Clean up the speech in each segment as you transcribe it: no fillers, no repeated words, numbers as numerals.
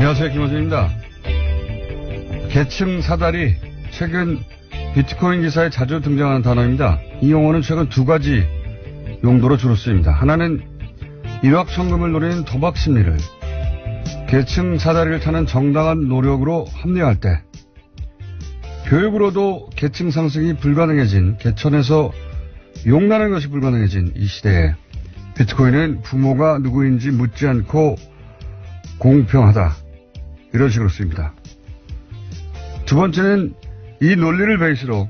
안녕하세요. 김호준입니다. 계층 사다리, 최근 비트코인 기사에 자주 등장하는 단어입니다. 이 용어는 최근 두 가지 용도로 주로 쓰입니다. 하나는 일확천금을 노리는 도박 심리를 계층 사다리를 타는 정당한 노력으로 합리화할 때, 교육으로도 계층 상승이 불가능해진, 개천에서 용나는 것이 불가능해진 이 시대에 비트코인은 부모가 누구인지 묻지 않고 공평하다, 이런 식으로 쓰입니다. 두 번째는 이 논리를 베이스로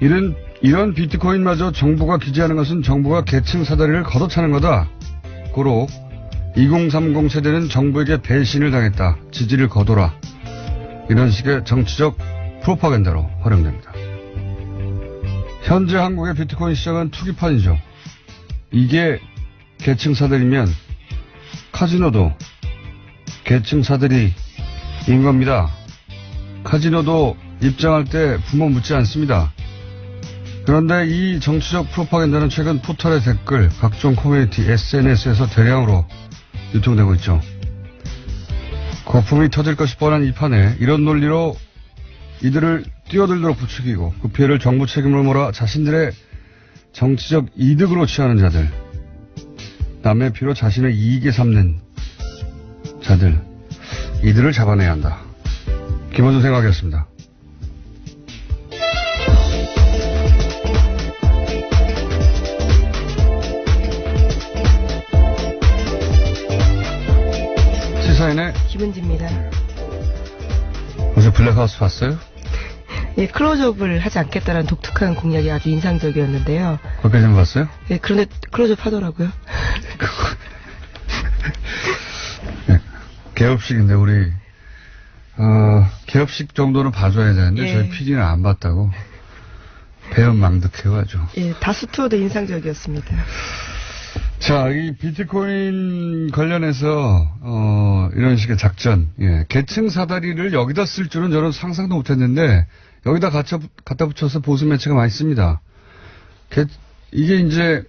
이런 비트코인마저 정부가 규제하는 것은 정부가 계층 사다리를 걷어차는 거다. 고로 2030 세대는 정부에게 배신을 당했다. 지지를 거둬라. 이런 식의 정치적 프로파간다로 활용됩니다. 현재 한국의 비트코인 시장은 투기판이죠. 이게 계층 사다리면 카지노도 계층 사다리인 겁니다. 카지노도 입장할 때 부모 묻지 않습니다. 그런데 이 정치적 프로파간다는 최근 포털의 댓글, 각종 커뮤니티, SNS에서 대량으로 유통되고 있죠. 거품이 터질 것이 뻔한 이 판에 이런 논리로 이들을 뛰어들도록 부추기고 그 피해를 정부 책임으로 몰아 자신들의 정치적 이득으로 취하는 자들, 남의 피로 자신의 이익에 삼는 자들, 이들을 잡아내야 한다. 김원준 생각이었습니다. 시사인의 김은지입니다. 어제 블랙하우스 봤어요? 예, 클로즈업을 하지 않겠다는 독특한 공약이 아주 인상적이었는데요. 거기까지는 봤어요? 예, 그런데 클로즈업 하더라고요. 네, 개업식인데 우리 개업식 정도는 봐줘야 되는데 예. 저희 PD는 안 봤다고 배은망덕해가지고. 예, 다수 투어도 인상적이었습니다. 자, 이 비트코인 관련해서 이런 식의 작전, 예, 계층 사다리를 여기다 쓸 줄은 저는 상상도 못했는데 여기다 갖다 붙여서 보수 매체가 많이 씁니다. 이게 이제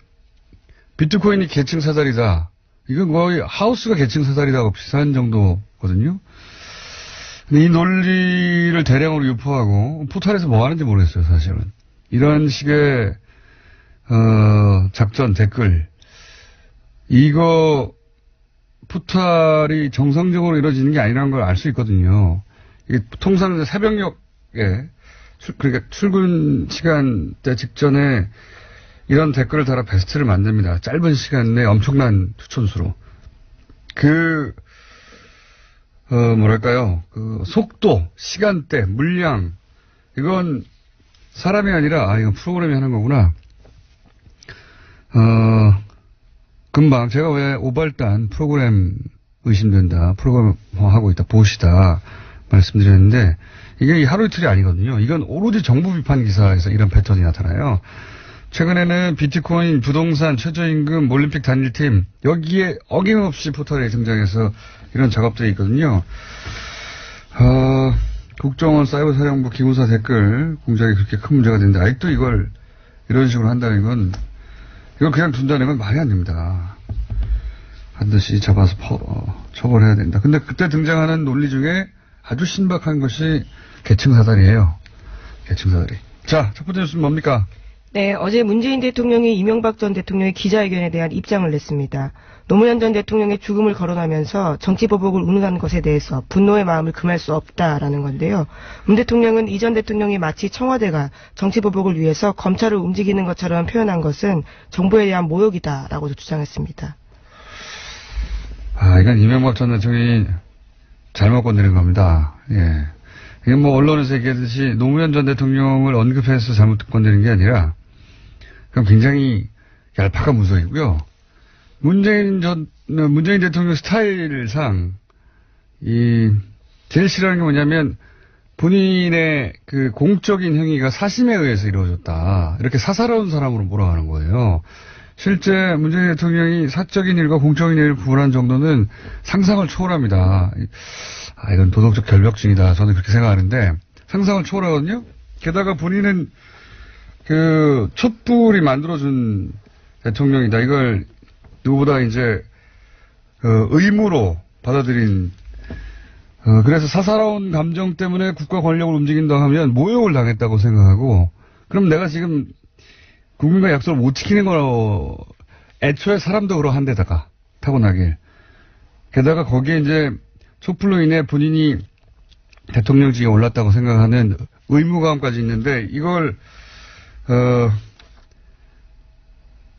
비트코인이 계층 사다리다. 이건 거의 하우스가 계층 사다리라고 비슷한 정도거든요. 근데 이 논리를 대량으로 유포하고 포털에서 뭐 하는지 모르겠어요, 사실은. 이런 식의 작전, 댓글, 이거 포털이 정상적으로 이루어지는 게 아니라는 걸 알 수 있거든요. 이게 통상 새벽녘에 그러니까 출근 시간대 직전에 이런 댓글을 달아 베스트를 만듭니다. 짧은 시간 내에 엄청난 추천수로. 뭐랄까요. 속도, 시간대, 물량. 이건 사람이 아니라, 이건 프로그램이 하는 거구나. 금방 제가 왜 오발단 프로그램 의심된다, 프로그램화하고 있다, 보시다 말씀드렸는데 이게 하루 이틀이 아니거든요. 이건 오로지 정부 비판 기사에서 이런 패턴이 나타나요. 최근에는 비트코인, 부동산, 최저임금, 올림픽 단일팀 여기에 어김없이 포털에 등장해서 이런 작업들이 있거든요. 국정원 사이버사령부 기무사 댓글 공작이 그렇게 큰 문제가 되는데 아직도 이걸 이런 식으로 한다는 건, 이걸 그냥 둔다는 건 말이 안 됩니다. 반드시 잡아서 처벌해야 된다. 근데 그때 등장하는 논리 중에 아주 신박한 것이 계층 사다리예요. 계층 사다리. 자, 첫 번째 뉴스는 뭡니까? 네, 어제 문재인 대통령이 이명박 전 대통령의 기자회견에 대한 입장을 냈습니다. 노무현 전 대통령의 죽음을 거론하면서 정치보복을 운운한 것에 대해서 분노의 마음을 금할 수 없다라는 건데요. 문 대통령은 이 전 대통령이 마치 청와대가 정치보복을 위해서 검찰을 움직이는 것처럼 표현한 것은 정부에 대한 모욕이다라고도 주장했습니다. 이건 이명박 전 대통령이 잘못 건드린 겁니다. 예. 이건 언론에서 얘기하듯이 노무현 전 대통령을 언급해서 잘못 건드린 게 아니라, 그럼 굉장히 얄팍한 무속이고요. 문재인 대통령 스타일상, 제일 싫어하는 게 뭐냐면, 본인의 공적인 행위가 사심에 의해서 이루어졌다. 이렇게 사사로운 사람으로 몰아가는 거예요. 실제 문재인 대통령이 사적인 일과 공적인 일을 구분한 정도는 상상을 초월합니다. 이건 도덕적 결벽증이다. 저는 그렇게 생각하는데, 상상을 초월하거든요? 게다가 본인은 촛불이 만들어준 대통령이다. 이걸 누구보다 의무로 받아들인 그래서 사사로운 감정 때문에 국가 권력을 움직인다 하면 모욕을 당했다고 생각하고, 그럼 내가 지금 국민과 약속을 못 지키는 거로, 애초에 사람도 그러한 데다가, 타고나길. 게다가 거기에 이제 촛불로 인해 본인이 대통령직에 올랐다고 생각하는 의무감까지 있는데, 이걸,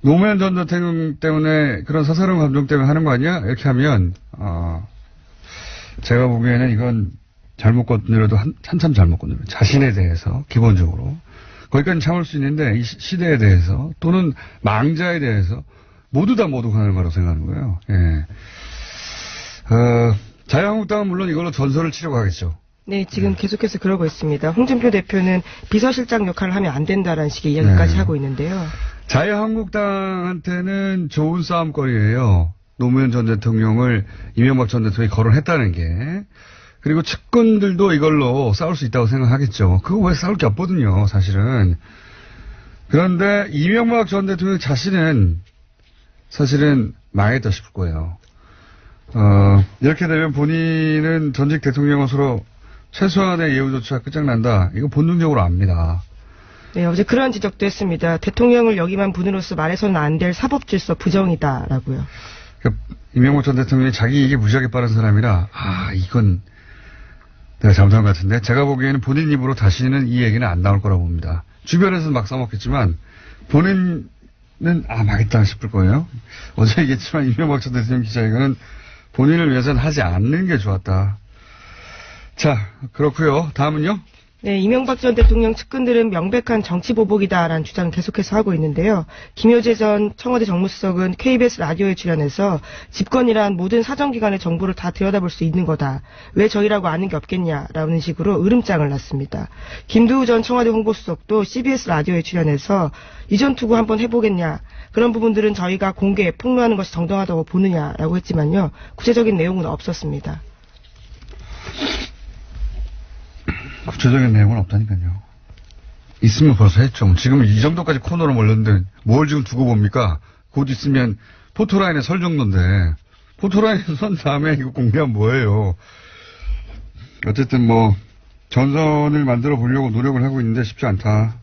노무현 전 대통령 때문에 그런 사사로운 감정 때문에 하는 거 아니야? 이렇게 하면, 제가 보기에는 이건 잘못 건드려도 한참 잘못 건드려요. 자신에 대해서, 기본적으로. 거기까지 참을 수 있는데, 이 시대에 대해서, 또는 망자에 대해서, 모두 다 모독하는 거라고 생각하는 거예요. 예. 자유한국당은 물론 이걸로 전설을 치려고 하겠죠. 네, 지금 계속해서 그러고 있습니다. 홍준표 대표는 비서실장 역할을 하면 안 된다라는 식의 이야기까지 하고 있는데요. 자유한국당한테는 좋은 싸움거리예요. 노무현 전 대통령을 이명박 전 대통령이 거론했다는 게. 그리고 측근들도 이걸로 싸울 수 있다고 생각하겠죠. 그거 왜 싸울 게 없거든요, 사실은. 그런데 이명박 전 대통령 자신은 사실은 망했다 싶을 거예요. 이렇게 되면 본인은 전직 대통령으로 최소한의 예우조차 끝장난다. 이거 본능적으로 압니다. 네, 어제 그러한 지적도 했습니다. 대통령을 여기만 분으로서 말해서는 안 될 사법질서 부정이다라고요. 그러니까 이명박 전 대통령이 자기 이익이 무지하게 빠른 사람이라, 이건 내가 잘못한 것 같은데, 제가 보기에는 본인 입으로 다시는 이 얘기는 안 나올 거라고 봅니다. 주변에서는 막 써먹겠지만, 본인은 망했다 싶을 거예요. 어제 얘기했지만 이명박 전 대통령 기자회견은 본인을 위해서는 하지 않는 게 좋았다. 자, 그렇고요. 다음은요. 네, 이명박 전 대통령 측근들은 명백한 정치 보복이다라는 주장을 계속해서 하고 있는데요. 김효재 전 청와대 정무수석은 KBS 라디오에 출연해서 집권이란 모든 사정기관의 정보를 다 들여다볼 수 있는 거다. 왜 저희라고 아는 게 없겠냐라는 식으로 으름장을 놨습니다. 김두우 전 청와대 홍보수석도 CBS 라디오에 출연해서 이전 투구 한번 해보겠냐. 그런 부분들은 저희가 공개, 폭로하는 것이 정당하다고 보느냐라고 했지만요. 구체적인 내용은 없었습니다. 구체적인 내용은 없다니까요. 있으면 벌써 했죠. 지금 이 정도까지 코너로 몰렸는데 뭘 지금 두고 봅니까? 곧 있으면 포토라인에 설 정도인데 포토라인에 선 다음에 이거 공개하면 뭐예요? 어쨌든 뭐 전선을 만들어 보려고 노력을 하고 있는데 쉽지 않다.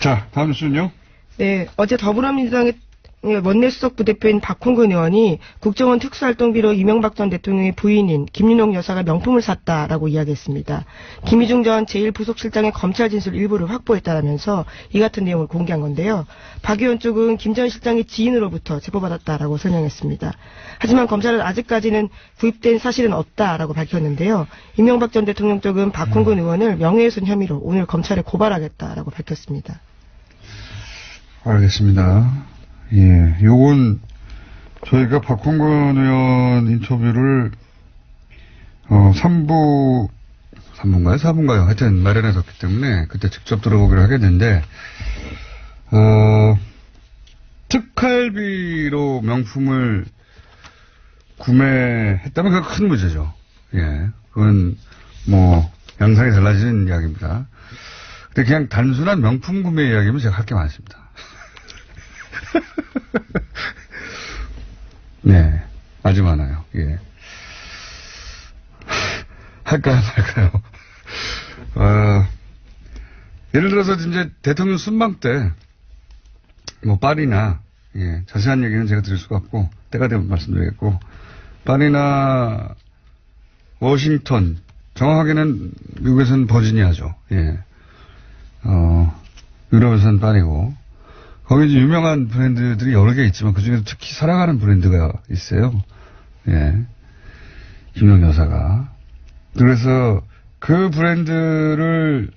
자, 다음 뉴스는요? 네, 어제 더불어민주당의 원내수석 부대표인 박홍근 의원이 국정원 특수활동비로 이명박 전 대통령의 부인인 김윤옥 여사가 명품을 샀다라고 이야기했습니다. 김희중 전 제1부속실장의 검찰 진술 일부를 확보했다라면서 이 같은 내용을 공개한 건데요. 박 의원 쪽은 김 전 실장의 지인으로부터 제보받았다라고 설명했습니다. 하지만 검찰은 아직까지는 구입된 사실은 없다라고 밝혔는데요. 이명박 전 대통령 쪽은 박홍근 의원을 명예훼손 혐의로 오늘 검찰에 고발하겠다라고 밝혔습니다. 알겠습니다. 예, 요건 저희가 박홍근 의원 인터뷰를 3부인가요? 4부인가요? 하여튼 마련해뒀기 때문에 그때 직접 들어보기로 하겠는데 특활비로 명품을 구매했다면 그건 큰 문제죠. 예, 그건 뭐 양상이 달라지는 이야기입니다. 근데 그냥 단순한 명품 구매 이야기면 제가 할 게 많습니다. 네, 아주 많아요. 예. 할까요, 말까요? 예를 들어서 이제 대통령 순방 때, 뭐, 파리나, 예, 자세한 얘기는 제가 드릴 수가 없고, 때가 되면 말씀드리겠고, 파리나 워싱턴, 정확하게는 미국에서는 버지니아죠. 예. 유럽에서는 파리고, 거기 이제 유명한 브랜드들이 여러 개 있지만 그중에서 특히 사랑하는 브랜드가 있어요. 예. 김윤옥 여사가. 그래서 그 브랜드를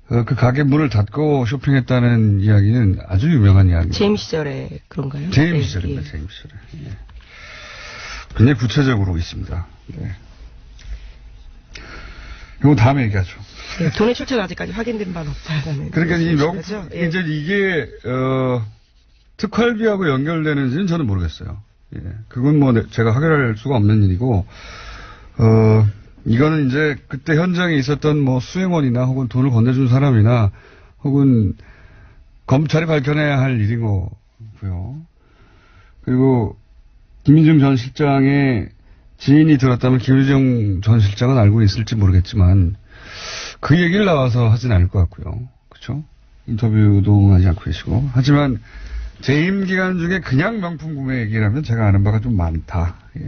그 가게 문을 닫고 쇼핑했다는 이야기는 아주 유명한 이야기입니다. 재임 시절에 그런가요? 재임 시절입니다. 예. 재임 시절에. 예. 굉장히 구체적으로 있습니다. 네. 이건 다음에 얘기하죠. 네, 돈의 출처가 아직까지 확인된 바는 없다는. 그러니까 이 예. 이제 이게 특활비하고 연결되는지는 저는 모르겠어요. 예. 그건 뭐 제가 확인할 수가 없는 일이고 이거는 이제 그때 현장에 있었던 뭐 수행원이나 혹은 돈을 건네준 사람이나 혹은 검찰이 밝혀내야 할 일인 거고요. 그리고 김민중 전 실장의 지인이 들었다면 김유정 전 실장은 알고 있을지 모르겠지만 그 얘기를 나와서 하진 않을 것 같고요. 그렇죠? 인터뷰도 하지 않고 계시고. 하지만 재임 기간 중에 그냥 명품 구매 얘기라면 제가 아는 바가 좀 많다. 예.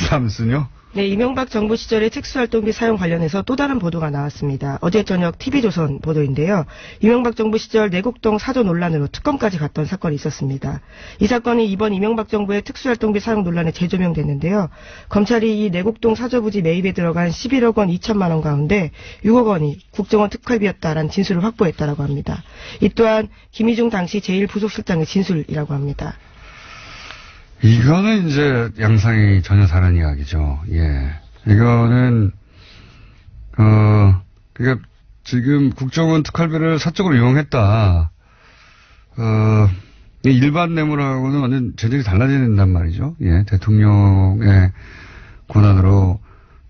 다음은요. 네, 이명박 정부 시절의 특수활동비 사용 관련해서 또 다른 보도가 나왔습니다. 어제 저녁 TV조선 보도인데요. 이명박 정부 시절 내곡동 사저 논란으로 특검까지 갔던 사건이 있었습니다. 이 사건이 이번 이명박 정부의 특수활동비 사용 논란에 재조명됐는데요. 검찰이 이 내곡동 사저 부지 매입에 들어간 11억 원 2천만 원 가운데 6억 원이 국정원 특활비였다라는 진술을 확보했다라고 합니다. 이 또한 김희중 당시 제1부속실장의 진술이라고 합니다. 이거는 이제 양상이 전혀 다른 이야기죠. 예. 이거는, 그러니까 지금 국정원 특활비를 사적으로 이용했다. 일반 뇌물하고는 완전 재질이 달라진단 말이죠. 예. 대통령의 권한으로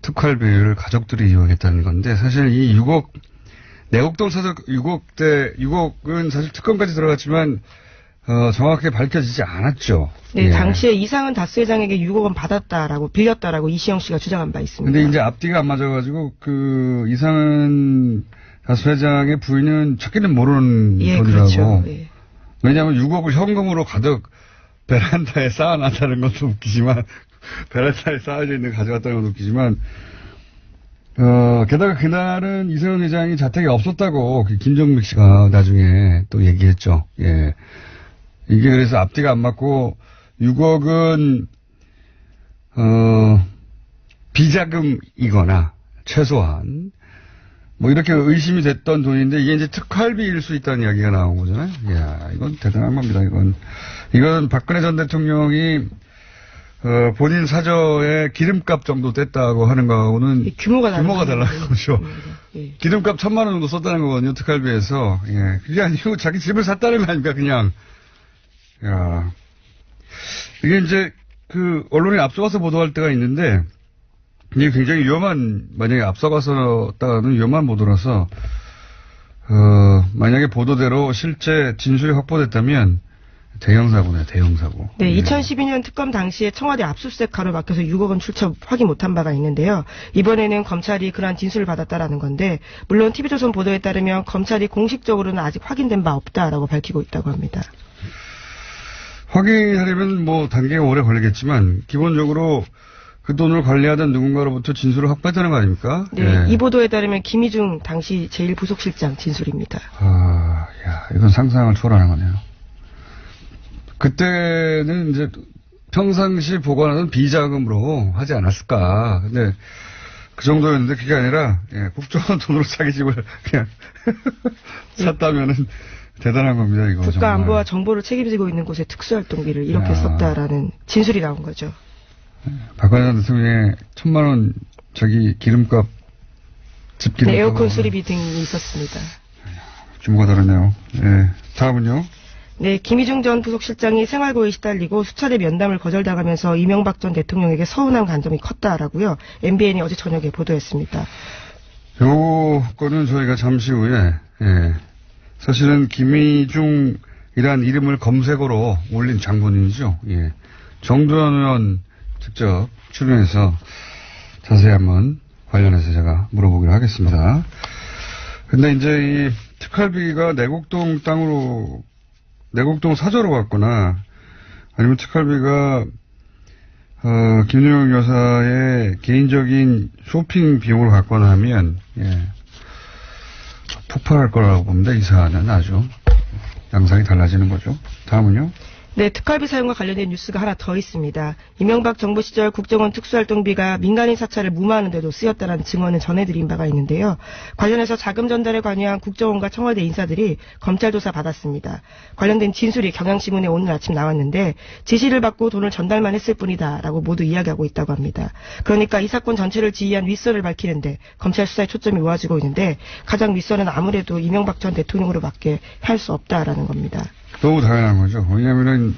특활비를 가족들이 이용했다는 건데 사실 이 6억, 내곡동 사적 6억은 사실 특검까지 들어갔지만 정확하게 밝혀지지 않았죠. 네, 예. 당시에 이상은 다스 회장에게 6억 원 받았다라고 빌렸다라고 이시영 씨가 주장한 바 있습니다. 근데 이제 앞뒤가 안 맞아가지고 이상은 다스 회장의 부인은 찾기는 모르는 예, 돈이라고. 그렇죠. 예. 왜냐하면 6억을 현금으로 가득 베란다에 쌓아놨다는 것도 웃기지만 베란다에 쌓아져 있는 가져갔다는 것도 웃기지만 게다가 그날은 이성은 회장이 자택에 없었다고 김정식 씨가 나중에 또 얘기했죠. 예. 이게 그래서 앞뒤가 안 맞고 6억은 비자금이거나 최소한 뭐 이렇게 의심이 됐던 돈인데 이게 이제 특활비일 수 있다는 이야기가 나온 거잖아요. 이야, 이건 대단한 겁니다. 이건 박근혜 전 대통령이 본인 사저에 기름값 정도 뗐다고 하는 거하고는 규모가 달라는 거죠. 예. 기름값 1,000만 원 정도 썼다는 거거든요. 특활비에서. 예. 그게 아니고 자기 집을 샀다는 거 아닙니까, 그냥. 야. 이게 이제 언론이 앞서가서 보도할 때가 있는데 이게 굉장히 만약에 앞서가서다가는 위험한 보도라서 만약에 보도대로 실제 진술이 확보됐다면 대형 사고네요, 대형 사고. 네, 2012년 특검 당시에 청와대 압수수색 가로 막혀서 6억 원 출처 확인 못한 바가 있는데요. 이번에는 검찰이 그러한 진술을 받았다라는 건데, 물론 TV조선 보도에 따르면 검찰이 공식적으로는 아직 확인된 바 없다라고 밝히고 있다고 합니다. 확인하려면 뭐 단계가 오래 걸리겠지만, 기본적으로 그 돈을 관리하던 누군가로부터 진술을 확보했다는 거 아닙니까? 네, 예. 이 보도에 따르면 김희중 당시 제1부속실장 진술입니다. 이건 상상을 초월하는 거네요. 그때는 이제 평상시 보관하던 비자금으로 하지 않았을까. 근데 그 정도였는데 그게 아니라 국정원 돈으로 자기 집을 그냥 샀다면은 대단한 겁니다. 이거 국가 정말. 안보와 정보를 책임지고 있는 곳에 특수활동비를 이렇게 썼다라는 진술이 나온 거죠. 박근혜 전 대통령의 1,000만 원 자기 기름값 집 기름값. 네, 에어컨 수리비 등이 있었습니다. 규모가 다르네요. 네. 다음은요. 네, 김희중 전 부속실장이 생활고에 시달리고 수차례 면담을 거절당하면서 이명박 전 대통령에게 서운한 감정이 컸다라고요. MBN이 어제 저녁에 보도했습니다. 요거는 저희가 잠시 후에 사실은 김희중이란 이름을 검색어로 올린 장본인이죠. 예. 정두현 의원 직접 출연해서 자세히 한번 관련해서 제가 물어보기로 하겠습니다. 근데 이제 이 특활비가 내곡동 사저로 갔거나 아니면 특활비가 김유영 여사의 개인적인 쇼핑 비용으로 갔거나 하면 폭발할 거라고 봅니다. 이 사안은 아주 양상이 달라지는 거죠. 다음은요. 네, 특활비 사용과 관련된 뉴스가 하나 더 있습니다. 이명박 정부 시절 국정원 특수활동비가 민간인 사찰을 무마하는 데도 쓰였다는 증언을 전해드린 바가 있는데요. 관련해서 자금 전달에 관여한 국정원과 청와대 인사들이 검찰 조사 받았습니다. 관련된 진술이 경향신문에 오늘 아침 나왔는데 지시를 받고 돈을 전달만 했을 뿐이다라고 모두 이야기하고 있다고 합니다. 그러니까 이 사건 전체를 지휘한 윗선을 밝히는데 검찰 수사에 초점이 모아지고 있는데 가장 윗선은 아무래도 이명박 전 대통령으로밖에 할 수 없다라는 겁니다. 너무 당연한 거죠. 왜냐하면은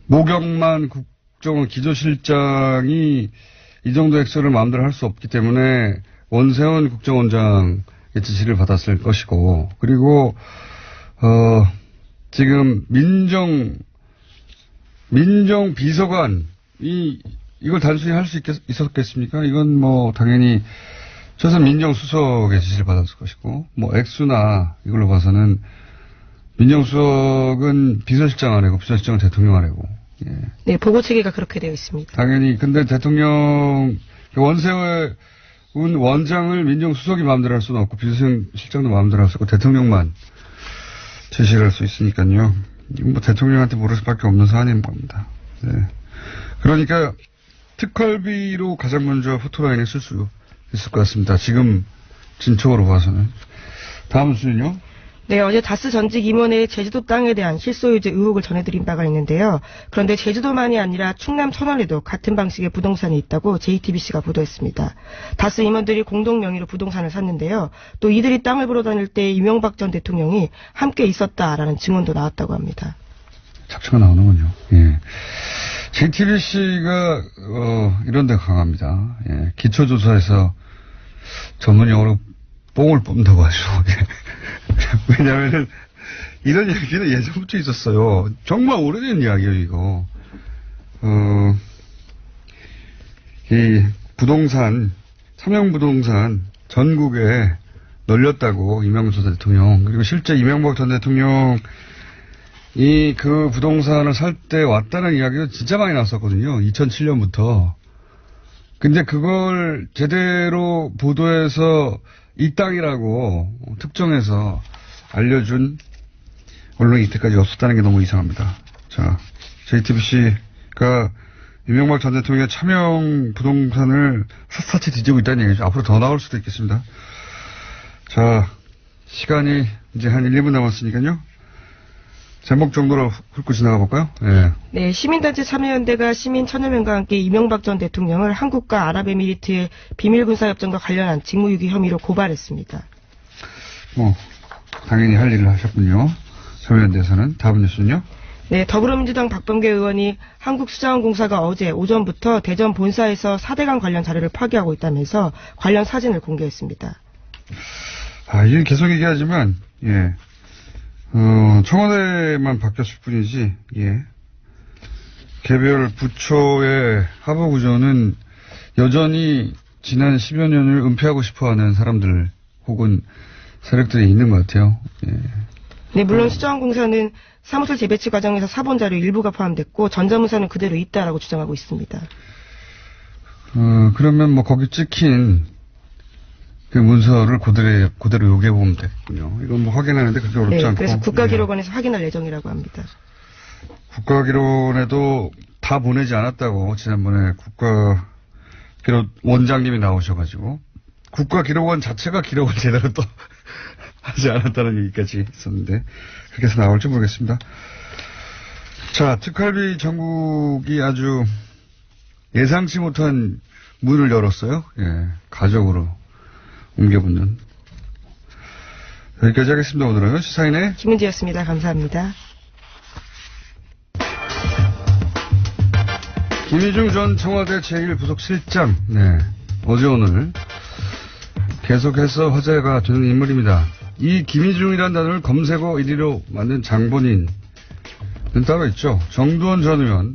모경만 국정원 기조실장이 이 정도 액수를 마음대로 할 수 없기 때문에 원세훈 국정원장의 지시를 받았을 것이고, 그리고 지금 민정 민정비서관, 이걸 단순히 할 수 있었겠습니까? 이건 뭐, 당연히, 최소한 민정수석의 지시를 받았을 것이고, 뭐, 액수나, 이걸로 봐서는, 민정수석은 비서실장 아래고, 비서실장은 대통령 아래고, 예. 네, 보고 체계가 그렇게 되어 있습니다. 당연히, 근데 대통령, 원세훈 원장을 민정수석이 마음대로 할 수는 없고, 비서실장도 마음대로 할 수 없고, 대통령만 제시를 할 수 있으니까요. 이건 뭐 대통령한테 모를 수밖에 없는 사안인 겁니다. 네. 그러니까 특활비로 가장 먼저 포토라인에 쓸 수 있을 것 같습니다. 지금 진척으로 봐서는. 다음 수는요? 네, 어제 다스 전직 임원의 제주도 땅에 대한 실소유주 의혹을 전해드린 바가 있는데요. 그런데 제주도만이 아니라 충남 천안에도 같은 방식의 부동산이 있다고 JTBC가 보도했습니다. 다스 임원들이 공동 명의로 부동산을 샀는데요. 또 이들이 땅을 보러 다닐 때 이명박 전 대통령이 함께 있었다라는 증언도 나왔다고 합니다. 착취가 나오는군요. 예. JTBC가 이런 데 강합니다. 예. 기초조사에서 전문 용어로 뽕을 뽑는다고 하죠. 왜냐하면 이런 얘기는 예전부터 있었어요. 정말 오래된 이야기예요, 이거. 이 부동산, 삼양부동산 전국에 널렸다고 이명박 전 대통령. 그리고 실제 이명박 전 대통령이 그 부동산을 살 때 왔다는 이야기가 진짜 많이 나왔었거든요. 2007년부터. 근데 그걸 제대로 보도해서 이 땅이라고 특정해서 알려준 언론이 이때까지 없었다는 게 너무 이상합니다. 자, JTBC가 이명박 전 대통령의 차명 부동산을 샅샅이 뒤지고 있다는 얘기죠. 앞으로 더 나올 수도 있겠습니다. 자, 시간이 이제 한 1, 2분 남았으니까요. 제목 정도로 훑고 지나가 볼까요? 네. 네, 시민단체 참여연대가 시민 1000여 명과 함께 이명박 전 대통령을 한국과 아랍에미리트의 비밀군사협정과 관련한 직무유기 혐의로 고발했습니다. 당연히 할 일을 하셨군요. 참여연대에서는. 다음 뉴스는요? 네, 더불어민주당 박범계 의원이 한국수자원공사가 어제 오전부터 대전 본사에서 4대강 관련 자료를 파기하고 있다면서 관련 사진을 공개했습니다. 이게 계속 얘기하지만, 예. 청와대만 바뀌었을 뿐이지, 예. 개별 부처의 하부 구조는 여전히 지난 10여 년을 은폐하고 싶어 하는 사람들 혹은 세력들이 있는 것 같아요. 예. 네, 물론 수자원공사는 사무실 재배치 과정에서 사본 자료 일부가 포함됐고 전자문서는 그대로 있다라고 주장하고 있습니다. 그러면 뭐 거기 찍힌 그 문서를 그대로 요구해보면 되겠군요. 이건 뭐 확인하는데 그렇게 어렵지 네, 않고. 그래서 국가기록원에서 확인할 예정이라고 합니다. 국가기록원에도 다 보내지 않았다고 지난번에 국가기록 원장님이 나오셔가지고 국가기록원 자체가 기록을 제대로 또 하지 않았다는 얘기까지 있었는데 그렇게 해서 나올지 모르겠습니다. 자, 특활비 전국이 아주 예상치 못한 문을 열었어요. 예, 가족으로 옮겨붙는. 여기까지 하겠습니다. 오늘은 시사인의 김은지였습니다. 감사합니다. 김희중 전 청와대 제1부속실장. 네, 어제 오늘 계속해서 화제가 되는 인물입니다. 이 김희중이라는 단어를 검색어 1위로 만든 장본인은 따로 있죠. 정두원 전 의원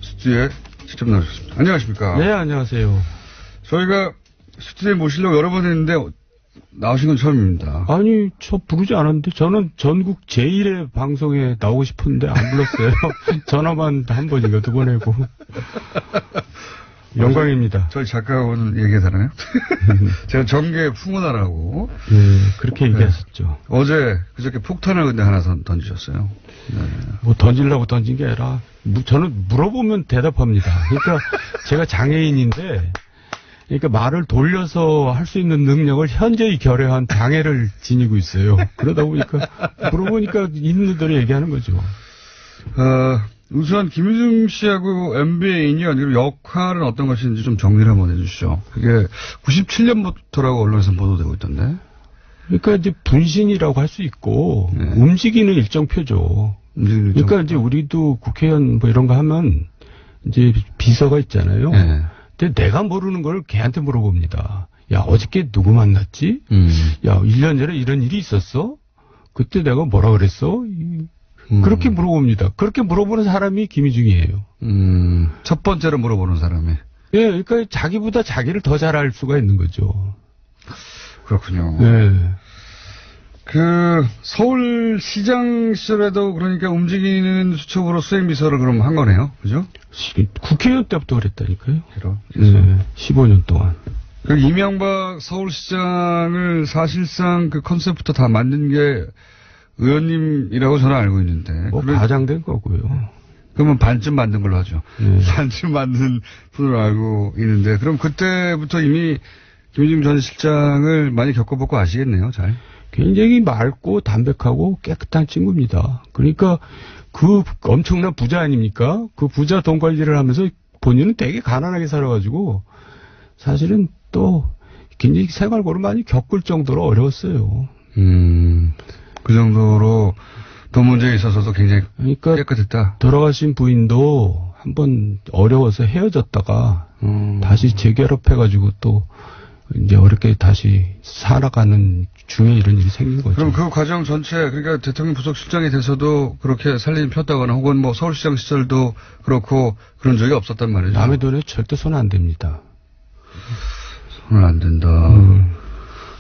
스튜디오에 직접 나오셨습니다. 안녕하십니까? 네, 안녕하세요. 저희가 스튜디오에 모시려고 여러 번 했는데 나오신 건 처음입니다. 아니, 저 부르지 않았는데 저는 전국 제1의 방송에 나오고 싶었는데 안 불렀어요. 전화만 한 번인가 두 번 하고. 영광입니다. 저희 작가하고는 얘기가 다르네요. 제가 정계 풍운하라고. 네, 그렇게 얘기하셨죠. 어제 그저께 폭탄을 근데 하나 던지셨어요. 네. 뭐 던지려고 던진 게 아니라 저는 물어보면 대답합니다. 그러니까 제가 장애인인데 그러니까 말을 돌려서 할 수 있는 능력을 현저히 결여한 장애를 지니고 있어요. 그러다 보니까 물어보니까 있는 대로 얘기하는 거죠. 우선 김희중 씨하고 MB의 인연 그리고 역할은 어떤 것인지 좀 정리를 한번 해주시죠. 그게 97년부터라고 언론에서 보도되고 있던데. 그러니까 이제 분신이라고 할 수 있고 네. 움직이는 일정표죠. 그러니까 이제 우리도 국회의원 뭐 이런 거 하면 이제 비서가 있잖아요. 네. 근데 내가 모르는 걸 걔한테 물어봅니다. 야, 어저께 누구 만났지? 야, 1년 전에 이런 일이 있었어? 그때 내가 뭐라 그랬어? 그렇게 물어봅니다. 그렇게 물어보는 사람이 김희중이에요. 첫 번째로 물어보는 사람이. 예, 그러니까 자기보다 자기를 더 잘 알 수가 있는 거죠. 그렇군요. 예. 그 서울시장 시절에도 그러니까 움직이는 수첩으로 수행비서를 그럼 한 거네요, 그죠? 국회의원 때부터 그랬다니까요. 그래서 예, 15년 동안. 그 이명박 서울시장을 사실상 그 컨셉부터 다 만든 게 의원님이라고 저는 알고 있는데. 뭐 과장된 거고요. 그러면 반쯤 만든 걸로 하죠. 네. 반쯤 만든 분으로 알고 있는데, 그럼 그때부터 이미 김희중 전 실장을 많이 겪어보고 아시겠네요, 잘. 굉장히 맑고 담백하고 깨끗한 친구입니다. 그러니까 그 엄청난 부자 아닙니까? 그 부자 돈 관리를 하면서 본인은 되게 가난하게 살아가지고 사실은 또 굉장히 생활고를 많이 겪을 정도로 어려웠어요. 그 정도로 돈 문제에 있어서도 굉장히 그러니까 깨끗했다. 돌아가신 부인도 한번 어려워서 헤어졌다가 다시 재결합해가지고 또 이제 어렵게 다시 살아가는 중에 이런 일이 생긴 거죠. 그럼 그 과정 전체, 그러니까 대통령 부속실장이 돼서도 그렇게 살림이 폈다거나 혹은 뭐 서울시장 시절도 그렇고 그런 적이 없었단 말이죠. 남의 돈에 절대 손 안 댑니다. 손은 안 된다.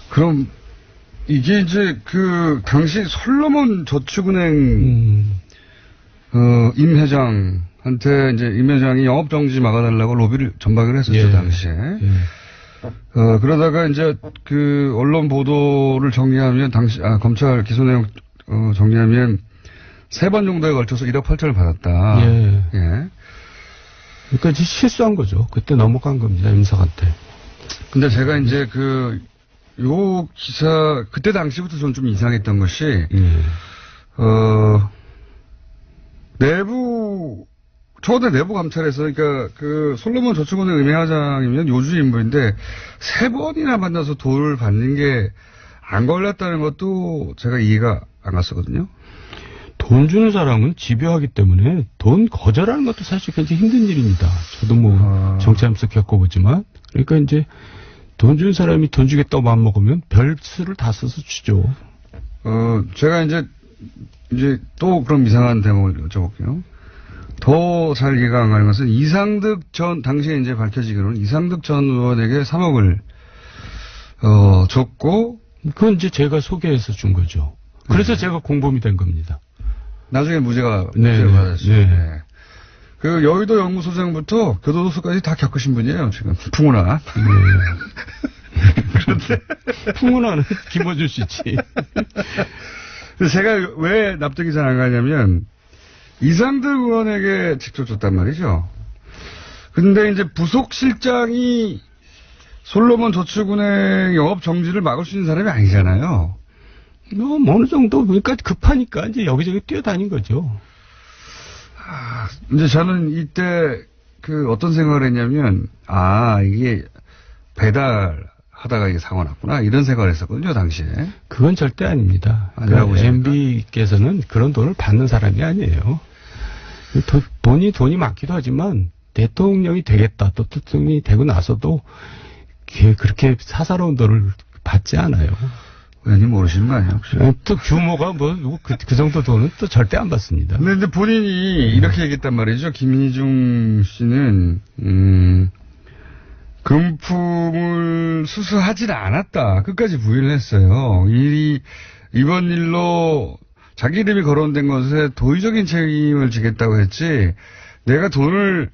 그럼 이게 이제 그 당시 솔로몬 저축은행 임 회장한테 이제 임 회장이 영업 정지 막아달라고 로비를 전박을 했었죠. 예. 당시에. 예. 그러다가 이제 그 언론 보도를 정리하면 검찰 기소 내용 정리하면 3번 정도에 걸쳐서 1억 8천을 받았다. 예. 예. 그러니까 실수한 거죠. 그때 넘어간 겁니다. 임석한테. 근데 제가 이제 요 기사, 그때 당시부터 저는 좀 이상했던 것이, 초대 내부 감찰에서, 그러니까 그 솔로몬 저축은행 은행회장이면 요주 인물인데, 3번이나 만나서 돈을 받는 게 안 걸렸다는 것도 제가 이해가 안 갔었거든요. 돈 주는 사람은 집요하기 때문에 돈 거절하는 것도 사실 굉장히 힘든 일입니다. 저도 뭐 정치하면서 겪어보지만. 그러니까 이제 돈 주는 사람이 돈 주겠다고 마음먹으면 별 수를 다 써서 주죠. 제가 이제 또 그런 이상한 대목을 여쭤볼게요. 더 잘 이해가 안 가는 것은 이상득 당시에 이제 밝혀지기로는 이상득 전 의원에게 3억을, 줬고. 그건 이제 제가 소개해서 준 거죠. 그래서 제가 공범이 된 겁니다. 나중에 무죄가 네, 받았어요. 네. 네. 그 여의도 연구소장부터 교도소까지 다 겪으신 분이에요, 지금. 풍운아. 그런데 풍운아는 김어준 씨지. 그래서 제가 왜 납득이 잘 안 가냐면 이상득 의원에게 직접 줬단 말이죠. 근데 이제 부속실장이 솔로몬 저축은행 영업 정지를 막을 수 있는 사람이 아니잖아요. 뭐 어느 정도 그러니까 급하니까 이제 여기저기 뛰어다닌 거죠. 이제 저는 이때 어떤 생각을 했냐면 이게 배달하다가 이게 사고 났구나 이런 생각을 했었거든요 당시에. 그건 절대 아닙니다. 아니라고 MB께서는 그런 돈을 받는 사람이 아니에요. 돈이 많기도 하지만 대통령이 되겠다 또 대통령이 되고 나서도 그렇게 사사로운 돈을 받지 않아요. 의원님 모르시는 거 아니에요? 혹시? 또 규모가 그 정도 돈은 또 절대 안 받습니다. 근데 이제 본인이 이렇게 얘기했단 말이죠. 김희중 씨는 금품을 수수하지는 않았다. 끝까지 부인을 했어요. 이번 일로 자기 이름이 거론된 것에 도의적인 책임을 지겠다고 했지 내가 돈을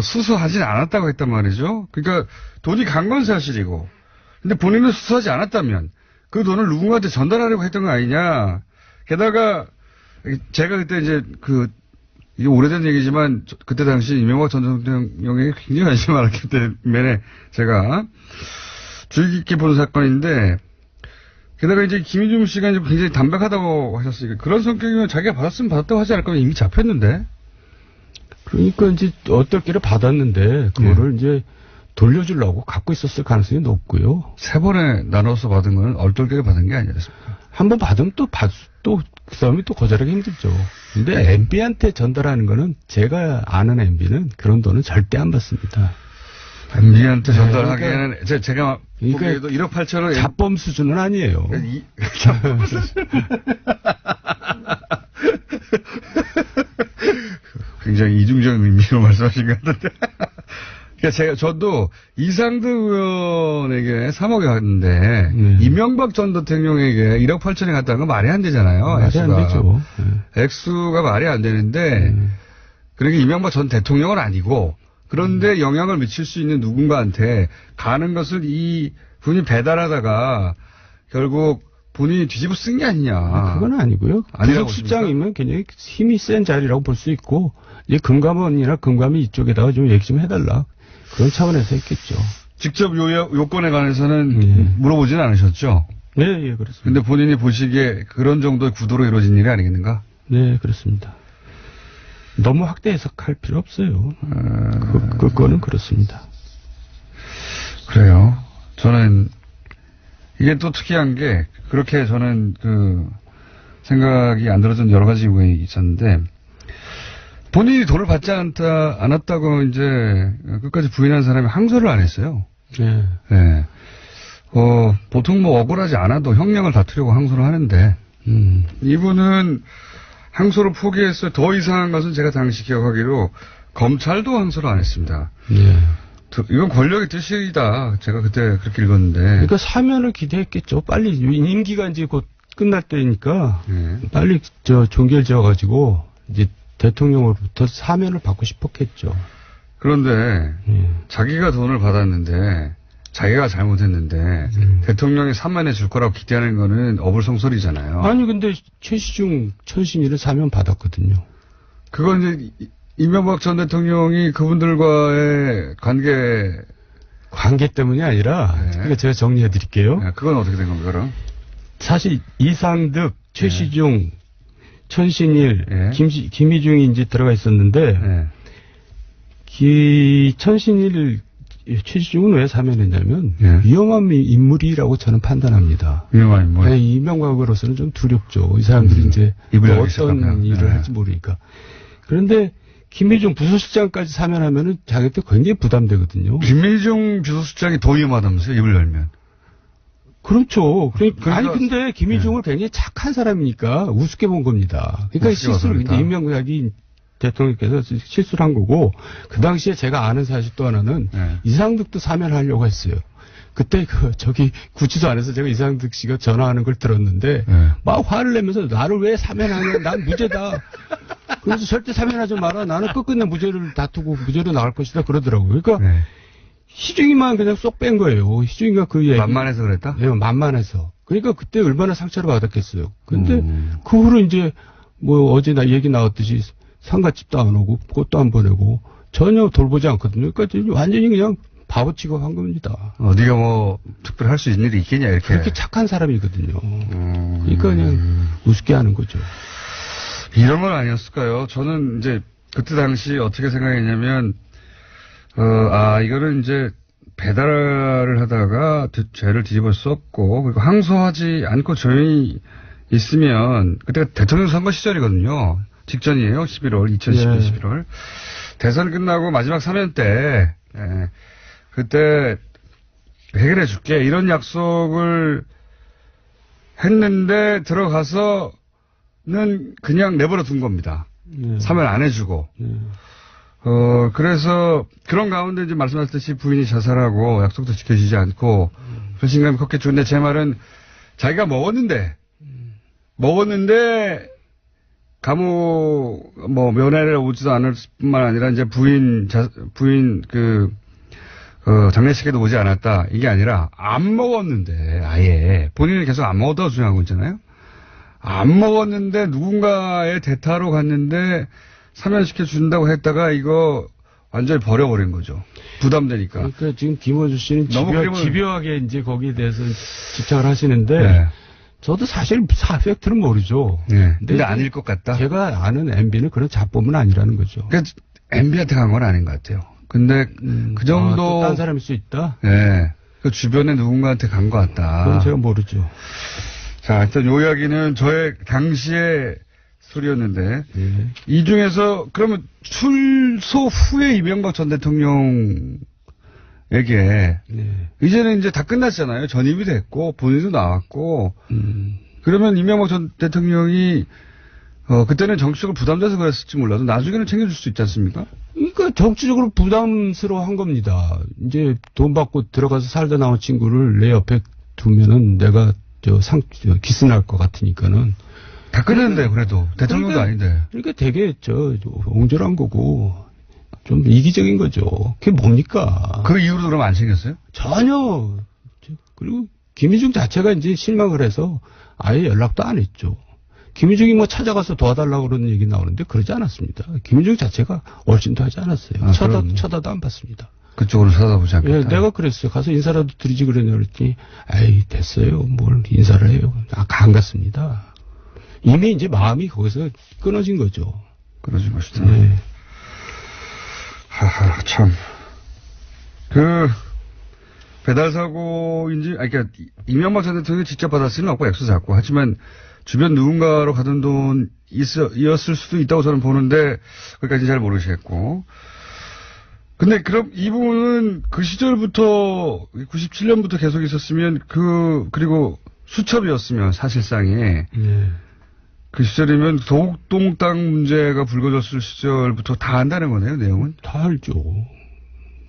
수수하진 않았다고 했단 말이죠. 그러니까 돈이 간 건 사실이고 근데 본인은 수수하지 않았다면 그 돈을 누군가한테 전달하려고 했던 거 아니냐. 게다가 제가 그때 이제 이게 오래된 얘기지만 그때 당시 이명박 전 대통령에게 굉장히 관심이 많았기 때문에 제가 주의 깊게 보는 사건인데 게다가 이제 김희중 씨가 이제 굉장히 담백하다고 하셨으니까 그런 성격이면 자기가 받았으면 받았다고 하지 않을까 이미 잡혔는데. 그러니까 이제 어떨기를 받았는데 그거를 이제 돌려주려고 갖고 있었을 가능성이 높고요. 3번에 나눠서 받은 건 얼떨결에 받은 게 아니었습니까? 한 번 받으면 또 그 사람이 또 거절하기 힘들죠. 근데 MB한테 전달하는 거는 제가 아는 MB는 그런 돈은 절대 안 받습니다. MB한테 전달하기에는 제가 보기에도 1억 8천원 자범 수준은 아니에요. 자범 수준. 굉장히 이중적인 의미로 말씀하신 것 같은데. 그러니까 저도 이상득 의원에게 3억이 갔는데, 이명박 전 대통령에게 1억 8천이 갔다는 건 말이 안 되잖아요. 말이 안 되죠. 액수가 말이 안 되는데, 그러니까 이명박 전 대통령은 아니고, 그런데 영향을 미칠 수 있는 누군가한테 가는 것을 이 분이 배달하다가 결국 본인이 뒤집어 쓴 게 아니냐. 그건 아니고요. 부속실장이면 굉장히 힘이 센 자리라고 볼 수 있고, 이제 금감원이나 금감이 이쪽에다가 좀 얘기 좀 해달라. 그런 차원에서 했겠죠. 직접 요건에 관해서는 물어보지는 않으셨죠? 네, 예, 그렇습니다. 근데 본인이 보시기에 그런 정도의 구도로 이루어진 일이 아니겠는가? 네, 그렇습니다. 너무 확대 해석할 필요 없어요. 그거는 그렇습니다. 그래요. 저는 이게 또 특이한 게 그렇게 저는 생각이 안 들어준 여러 가지 이유가 있었는데 본인이 돈을 받지 않았다고 이제 끝까지 부인한 사람이 항소를 안 했어요. 네. 네. 보통 뭐 억울하지 않아도 형량을 다투려고 항소를 하는데 이분은 항소를 포기했어요. 더 이상한 것은 제가 당시 기억하기로 검찰도 항소를 안 했습니다. 네. 이건 권력의 뜻이다. 제가 그때 그렇게 읽었는데. 그러니까 사면을 기대했겠죠. 빨리 임기가 이제 곧 끝날 때니까 빨리 종결 지어가지고 이제 대통령으로부터 사면을 받고 싶었겠죠. 그런데 자기가 돈을 받았는데 자기가 잘못했는데 대통령이 사면해 줄 거라고 기대하는 거는 어불성설이잖아요. 아니 근데 최시중 천신이를 사면 받았거든요. 그건 이제 이명박 전 대통령이 그분들과의 관계 때문이 아니라 그러니까 제가 정리해 드릴게요. 네, 그건 어떻게 된 겁니까, 그럼? 사실 이상득, 최시중, 천신일, 김희중이 이제 들어가 있었는데 천신일, 최시중은 왜 사면했냐면 위험한 인물이라고 저는 판단합니다. 위험한 인물. 네, 이명박으로서는 좀 두렵죠. 이 사람들이 이제 어떤 일을 할지 모르니까. 그런데 김희중 부서실장까지 사면하면은 자기한테 굉장히 부담되거든요. 김희중 비서실장이 더 위험하다면서요, 입을 열면. 그렇죠. 아니 근데 김희중을 굉장히 착한 사람이니까 우습게 본 겁니다. 그러니까 실수를 이명박이 대통령께서 실수를 한 거고 그 당시에 제가 아는 사실 또 하나는 이상득도 사면하려고 했어요. 그때 구치소 안에서 제가 이상득 씨가 전화하는 걸 들었는데 막 화를 내면서 나를 왜 사면하냐, 난 무죄다. 그래서 절대 사면하지 마라. 나는 끝끝내 무죄를 다투고 무죄로 나갈 것이다 그러더라고요. 그러니까 희중이만 그냥 쏙 뺀 거예요. 희중이가 그 얘기. 만만해서 그랬다? 네, 만만해서. 그러니까 그때 얼마나 상처를 받았겠어요. 근데 그 후로 이제 뭐 어제 얘기 나왔듯이 상가집도 안 오고 꽃도 안 보내고 전혀 돌보지 않거든요. 그러니까 완전히 그냥 바보 취급한 겁니다. 네가 뭐 특별히 할 수 있는 일이 있겠냐 이렇게. 그렇게 착한 사람이거든요. 그러니까 그냥 우습게 하는 거죠. 이런 건 아니었을까요? 저는 이제 그때 당시 어떻게 생각했냐면 이거는 이제 배달을 하다가 죄를 뒤집어 썼고 그리고 항소하지 않고 조용히 있으면 그때가 대통령 선거 시절이거든요. 직전이에요. 2012 11월. 대선 끝나고 마지막 3년 때 그때 해결해 줄게 이런 약속을 했는데 들어가서는 그냥 내버려 둔 겁니다. 사면 안 해주고. 그래서 그런 가운데 이제 말씀하셨듯이 부인이 자살하고 약속도 지켜지지 않고 불신감이 컸겠죠. 근데 제 말은 자기가 먹었는데 감옥 면회를 오지도 않을 뿐만 아니라 이제 부인 장례식에도 오지 않았다. 이게 아니라 안 먹었는데 아예 본인은 계속 안 먹었다고 주장하고 있잖아요. 안 먹었는데 누군가의 대타로 갔는데 사면시켜 준다고 했다가 이거 완전히 버려버린 거죠. 부담되니까. 그러니까 지금 김원주 씨는 집요하게 이제 거기에 대해서 집착을 하시는데 네. 저도 사실 팩트는 모르죠. 네. 근데 아닐 것 같다. 제가 아는 MB는 그런 잡범은 아니라는 거죠. 그러니까 MB한테 간 건 아닌 것 같아요. 근데 그 정도. 딴 사람일 수 있다? 네. 그 주변에 누군가한테 간 것 같다. 그건 제가 모르죠. 자, 일단 요 이야기는 저의 당시의 소리였는데 이 중에서 그러면 출소 후에 이명박 전 대통령에게 이제는 이제 다 끝났잖아요. 전입이 됐고 본인도 나왔고 그러면 이명박 전 대통령이 그때는 정치적으로 부담돼서 그랬을지 몰라도 나중에는 챙겨줄 수 있지 않습니까? 그러니까 정치적으로 부담스러워 한 겁니다. 이제 돈 받고 들어가서 살다 나온 친구를 내 옆에 두면은 내가 기스날 것 같으니까는. 다 끝냈는데, 그래도. 대통령도 아닌데. 그러니까 되게 옹졸한 거고, 좀 이기적인 거죠. 그게 뭡니까? 그 이후로 그럼 안 챙겼어요? 전혀. 그리고 김희중 자체가 이제 실망을 해서 아예 연락도 안 했죠. 김희중이 뭐 찾아가서 도와달라고 그러는 얘기 나오는데 그러지 않았습니다. 김희중 자체가 얼씬도 하지 않았어요. 쳐다도 안 봤습니다. 그쪽으로 쳐다보지 않겠다. 예, 내가 그랬어요. 가서 인사라도 드리지 그랬냐 그랬더니, 에이, 됐어요. 뭘 인사를 해요. 안 갔습니다. 이미 이제 마음이 거기서 끊어진 거죠. 끊어진 것이다. 네. 하하, 참. 배달사고인지, 그러니까, 이명박 전 대통령이 직접 받았을 리는 없고 액수 작고, 하지만, 주변 누군가로 가던 돈이었을 수도 있다고 저는 보는데, 거기까지 잘 모르시겠고. 근데 그럼 이 부분은 그 시절부터, 97년부터 계속 있었으면, 그리고 수첩이었으면, 사실상에. 그 시절이면 도곡동 땅 문제가 불거졌을 시절부터 다 안다는 거네요, 내용은? 다 알죠.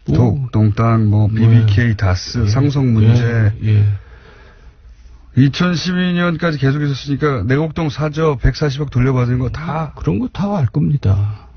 도곡동 땅, BBK, 다스, 상성 문제. 2012년까지 계속 있었으니까 내곡동 사저 140억 돌려받은 거 다. 그런 거 다 알 겁니다.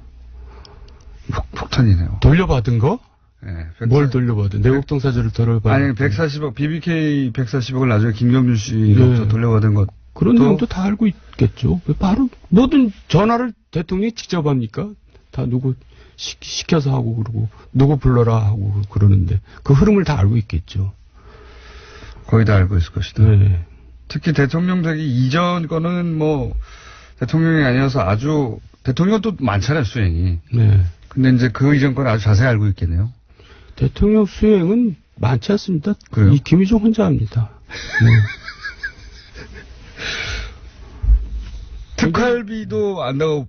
폭탄이네요. 돌려받은 거? 네, 뭘 돌려받은? 내곡동 사저를 돌려받은. 아니, 140억, BBK 140억을 나중에 김경준 씨로부터 돌려받은 것. 그런 내용도 다 알고 있겠죠. 바로 모든 전화를 대통령이 직접 합니까? 다 누구 시켜서 하고 그러고 누구 불러라 하고 그러는데 그 흐름을 다 알고 있겠죠. 거의 다 알고 있을 것이다. 네. 특히 대통령 되기 이전 거는 대통령이 아니어서 아주 대통령은 또 많잖아요, 수행이. 네. 근데 이제 그 이전 거는 아주 자세히 알고 있겠네요. 대통령 수행은 많지 않습니다. 그래요? 이 김희중 혼자 합니다. 특활비도 안다고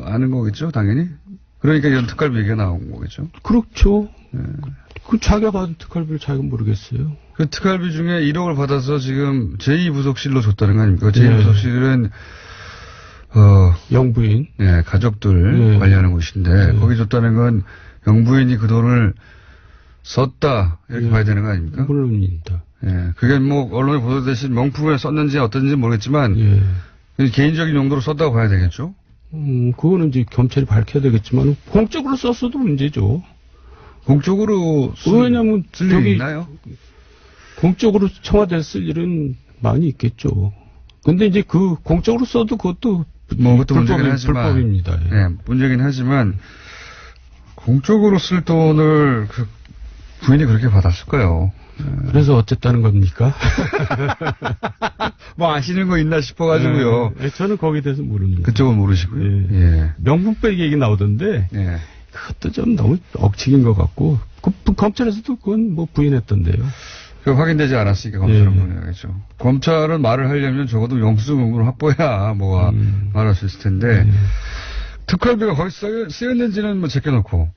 아는 거겠죠, 당연히? 그러니까 이런 특활비 얘기가 나온 거겠죠? 그렇죠. 그 자기가 받은 특활비를 자기가 모르겠어요. 그 특활비 중에 1억을 받아서 지금 제2부속실로 줬다는 거 아닙니까? 제2부속실은, 영부인. 네, 가족들 관리하는 곳인데, 거기 줬다는 건 영부인이 그 돈을 썼다, 이렇게 봐야 되는 거 아닙니까? 물론입니다. 예, 그게 언론에 보도되신 명품에 썼는지 어떤지 모르겠지만, 개인적인 용도로 썼다고 봐야 되겠죠? 그거는 이제 경찰이 밝혀야 되겠지만, 공적으로 썼어도 문제죠. 공적으로 왜냐면 쓸 일이 있나요? 공적으로 청와대에 쓸 일은 많이 있겠죠. 근데 이제 그 공적으로 써도 그것도 그것도 문제긴 하지만, 불법입니다. 예. 네, 문제긴 하지만 공적으로 쓸 돈을 부인이 그렇게 받았을까요? 그래서 어쨌다는 겁니까? 아시는 거 있나 싶어가지고요. 저는 거기에 대해서 모릅니다. 그쪽은 모르시고요. 예. 명품백 얘기 나오던데, 그것도 좀 너무 억측인 것 같고, 검찰에서도 그건 부인했던데요. 확인되지 않았으니까 검찰은 부인하겠죠. 검찰은 말을 하려면 적어도 영수증 명부를 확보해야 말할 수 있을 텐데, 특활비가 거기 쓰였는지는 제껴놓고,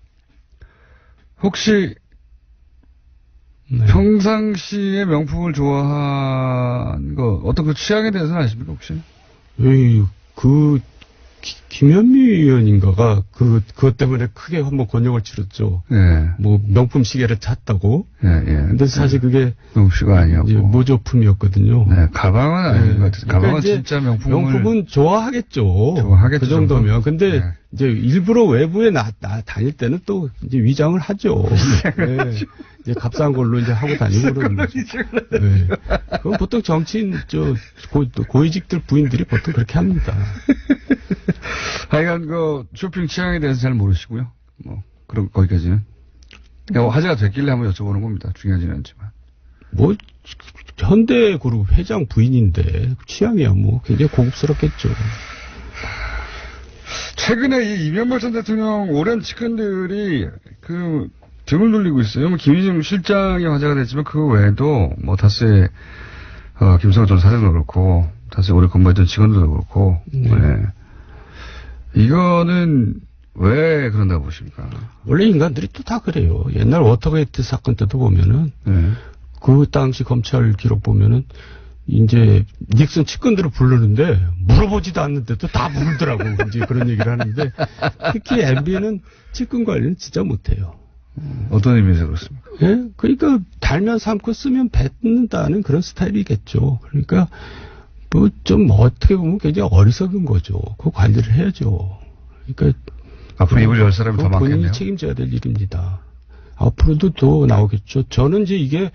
혹시 평상시에 명품을 좋아한 어떤 그 취향에 대해서는 아십니까, 혹시? 김현미 의원인가가 그것 때문에 크게 한번 곤욕을 치렀죠. 명품 시계를 찼다고. 근데 사실 그게 명품시가 아니었고 모조품이었거든요. 가방은 아닌 것 같아요. 가방은 진짜 명품은 좋아하겠죠. 그 정도면. 근데 이제 일부러 외부에 다닐 때는 또 이제 위장을 하죠. 이제 값싼 걸로 이제 하고 다니고 그러는 거죠. 그건 보통 정치인 고위직들 부인들이 보통 그렇게 합니다. 하여간 쇼핑 취향에 대해서 잘 모르시고요. 그런 거기까지는. 화제가 됐길래 한번 여쭤보는 겁니다. 중요하지는 않지만. 현대그룹 회장 부인인데 취향이야 굉장히 고급스럽겠죠. 최근에 이 이명박 전 대통령 오랜 측근들이 등을 돌리고 있어요. 김희중 실장이 화제가 됐지만 그 외에도 다수의 김성호 전 사장도 그렇고 다수의 오래 근무했던 직원들도 그렇고 이거는 왜 그런다고 보십니까? 원래 인간들이 또 다 그래요. 옛날 워터게이트 사건 때도 보면은 그 당시 검찰 기록 보면은 이제 닉슨 측근들을 부르는데 물어보지도 않는데도 다 부르더라고. 이제 그런 얘기를 하는데 특히 MB는 측근 관리는 진짜 못해요. 어떤 의미에서 그렇습니까? 예? 그러니까 달면 삼고 쓰면 뱉는다는 그런 스타일이겠죠. 그러니까 뭐 좀 어떻게 보면 굉장히 어리석은 거죠. 그 관리를 해야죠. 그러니까 앞으로 입을 열 사람이 더 본인이 많겠네요. 책임져야 될 일입니다. 앞으로도 더 나오겠죠. 저는 이제 이게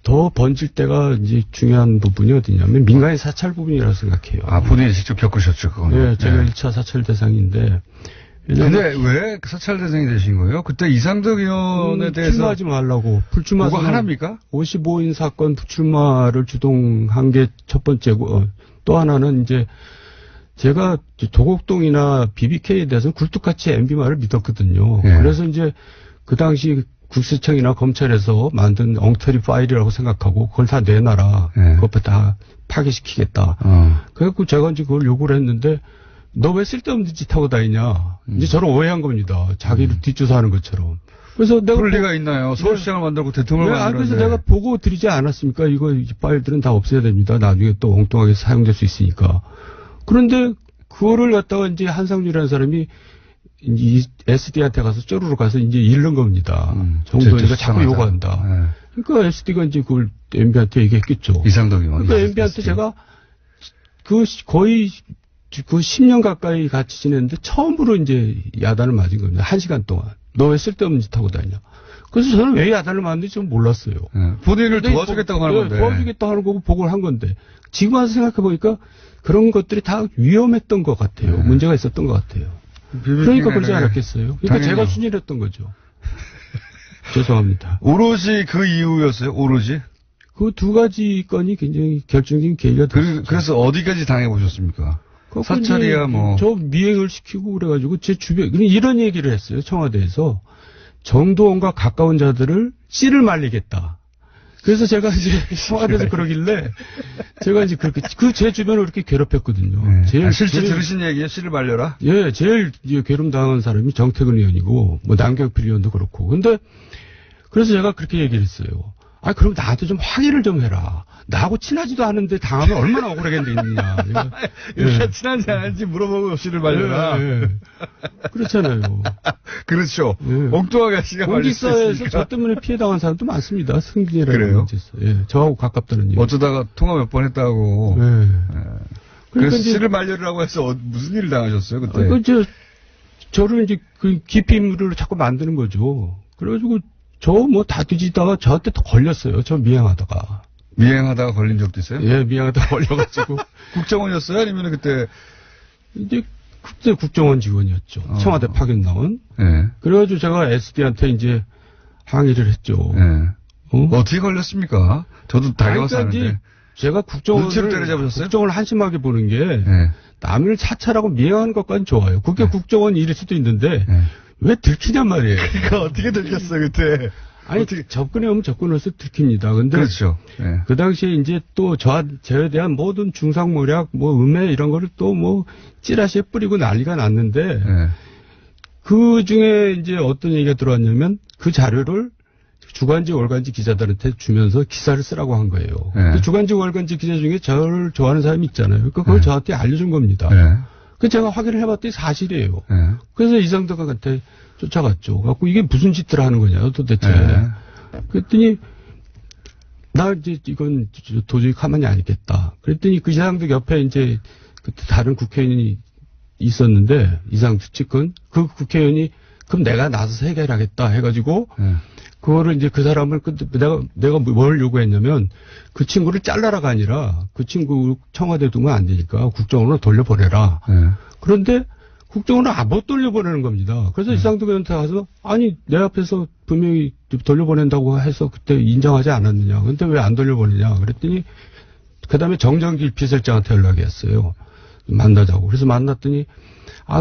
더 번질 때가 이제 중요한 부분이 어디냐면 민간인 사찰 부분이라고 생각해요. 아, 본인이 직접 겪으셨죠, 그거는. 예, 제가 1차 사찰 대상인데. 근데 왜 사찰 대상이 되신 거예요? 그때 이상덕 의원에 대해서. 출마하지 말라고. 불출마. 그거 하나입니까? 55인 사건 불출마를 주동한 게 첫 번째고, 또 하나는 이제 제가 도곡동이나 BBK에 대해서는 굴뚝같이 MB 말을 믿었거든요. 예. 그래서 이제 그 당시 국세청이나 검찰에서 만든 엉터리 파일이라고 생각하고 그걸 다 내놔라. 예. 그것부터 다 파괴시키겠다. 그래갖고 제가 이제 그걸 요구를 했는데 너 왜 쓸데없는 짓 하고 다니냐. 이제 저를 오해한 겁니다. 자기를 뒷조사하는 것처럼. 그래서 내가. 그럴 리가 있나요? 서울시장을 만들고 대통령을 만들었는데. 그래서 내가 보고 드리지 않았습니까? 이거 파일들은 다 없애야 됩니다. 나중에 또 엉뚱하게 사용될 수 있으니까. 그런데 그거를 갖다가 이제 한상준이라는 사람이 이 SD한테 가서 쪼르르 가서 이제 잃는 겁니다. 정도니까 자꾸 요구한다. 네. 그러니까 SD가 이제 그걸 MB한테 얘기했겠죠. 이상덕 의원. 그러니까 MB한테 제가 거의 그 10년 가까이 같이 지냈는데 처음으로 이제 야단을 맞은 겁니다. 1시간 동안. 너 왜 쓸데없는 짓 하고 다니냐. 그래서 저는 왜 야단을 맞는지 좀 몰랐어요. 네. 본인을 도와주겠다고 하는 건데. 도와주겠다고 하는 거고 보고를 한 건데. 지금 와서 생각해보니까 그런 것들이 다 위험했던 것 같아요. 문제가 있었던 것 같아요. 그러니까 그러지 않았겠어요. 그러니까 당연히. 제가 순진했던 거죠. 죄송합니다. 오로지 그 이유였어요? 오로지? 그 두 가지 건이 굉장히 결정적인 계기가 됐어요. 그래서 어디까지 당해보셨습니까? 사찰이야 뭐. 저 미행을 시키고 그래가지고 제 주변 이런 얘기를 했어요. 청와대에서 정도원과 가까운 자들을 씨를 말리겠다. 그래서 제가 이제 청와대에서 그러길래 제가 이제 그렇게 제 주변을 그렇게 괴롭혔거든요. 네. 실제 들으신 얘기예요? 씨를 말려라? 예, 제일 괴롭 당한 사람이 정태근 의원이고 뭐 남경필 의원도 그렇고. 근데 그래서 제가 그렇게 얘기를 했어요. 아, 그럼 나도 좀 확인을 좀 해라. 나하고 친하지도 않은데 당하면 얼마나 억울하겠느냐. 이렇게 친한지 아닌지 물어보고 씨를 말려라. 예. 그렇잖아요. 그렇죠. 예. 엉뚱하게 씨가 말릴 수 공직사에서 있으니까. 저 때문에 피해 당한 사람도 많습니다. 승진이라는 그래요? 문제에서. 예. 저하고 가깝다는 얘기. 어쩌다가 통화 몇 번 했다고. 예. 그래서 그러니까 이제 씨를 말려라고 해서 무슨 일을 당하셨어요, 그때? 저를 이제 그 기피물을 자꾸 만드는 거죠. 그래가지고 저 뭐 다 뒤지다가 저한테 또 걸렸어요. 저 미행하다가. 미행하다가 걸린 적도 있어요? 예, 미행하다가 걸려가지고. 국정원이었어요? 아니면 그때? 이제 그때 국정원 직원이었죠. 청와대 파견 나온. 예. 그래가지고 제가 SD한테 이제 항의를 했죠. 예. 어떻게 걸렸습니까? 저도 다녀와서 그러니까 이제 하는데. 제가 눈치를 때려잡으셨어요? 국정을 한심하게 보는 게 예. 남을 사찰하고 미행하는 것까지는 좋아요. 그게 국정원 일일 수도 있는데 예. 왜 들키냔 말이에요. 그러니까 어떻게 들켰어요, 그때? 아니, 접근해오면 접근해서 들킵니다. 근데 그렇죠. 예. 그 당시에 이제 또 저에 대한 모든 중상모략, 뭐 음해 이런 거를 또 뭐 찌라시에 뿌리고 난리가 났는데 예. 그 중에 이제 어떤 얘기가 들어왔냐면 그 자료를 주간지 월간지 기자들한테 주면서 기사를 쓰라고 한 거예요. 예. 그 주간지 월간지 기자 중에 저를 좋아하는 사람이 있잖아요. 그러니까 그걸 저한테 알려준 겁니다. 예. 그 제가 확인을 해봤더니 사실이에요. 예. 그래서 이상덕한테 쫓아갔죠. 갖고 이게 무슨 짓들을 하는 거냐 도대체. 예. 그랬더니 나 이제 이건 도저히 가만히 안 있겠다. 그랬더니 그 이상덕 옆에 이제 그때 다른 국회의원이 있었는데 이상덕 측근 그 국회의원이 그럼 내가 나서서 해결하겠다 해가지고 예. 그거를 이제 그 사람을 내가 뭘 요구했냐면 그 친구를 잘라라가 아니라 그 친구 청와대 두면 안 되니까 국정원으로 돌려보내라. 예. 그런데 국정원은 못 돌려보내는 겁니다. 그래서 이상덕 의원한테 가서 아니 내 앞에서 분명히 돌려보낸다고 해서 그때 인정하지 않았느냐. 근데 왜 안 돌려보내냐. 그랬더니 그다음에 정정길 비서실장한테 연락이 왔어요. 만나자고. 그래서 만났더니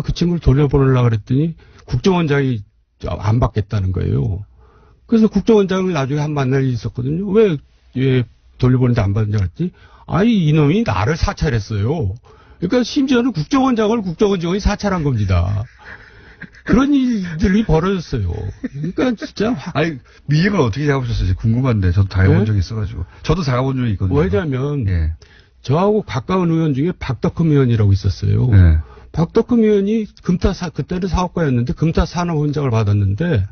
그 친구를 돌려보내려고 그랬더니 국정원장이 안 받겠다는 거예요. 그래서 국정원장을 나중에 만날 일이 있었거든요. 왜 돌려보내는데 안 받느냐 그랬더니 이놈이 나를 사찰했어요. 그러니까 심지어는 국정원장을 국정원 직원이 사찰한 겁니다. 그런 일들이 벌어졌어요. 그러니까 진짜 아니, 미행을 어떻게 잡으셨어요? 궁금한데. 저도 당해본 네? 적이 있어가지고. 저도 당해본 적이 있거든요. 왜냐면 예. 저하고 가까운 의원 중에 박덕흠 의원이라고 있었어요. 예. 박덕흠 의원이 그때는 사업가였는데 금타 산업훈장을 받았는데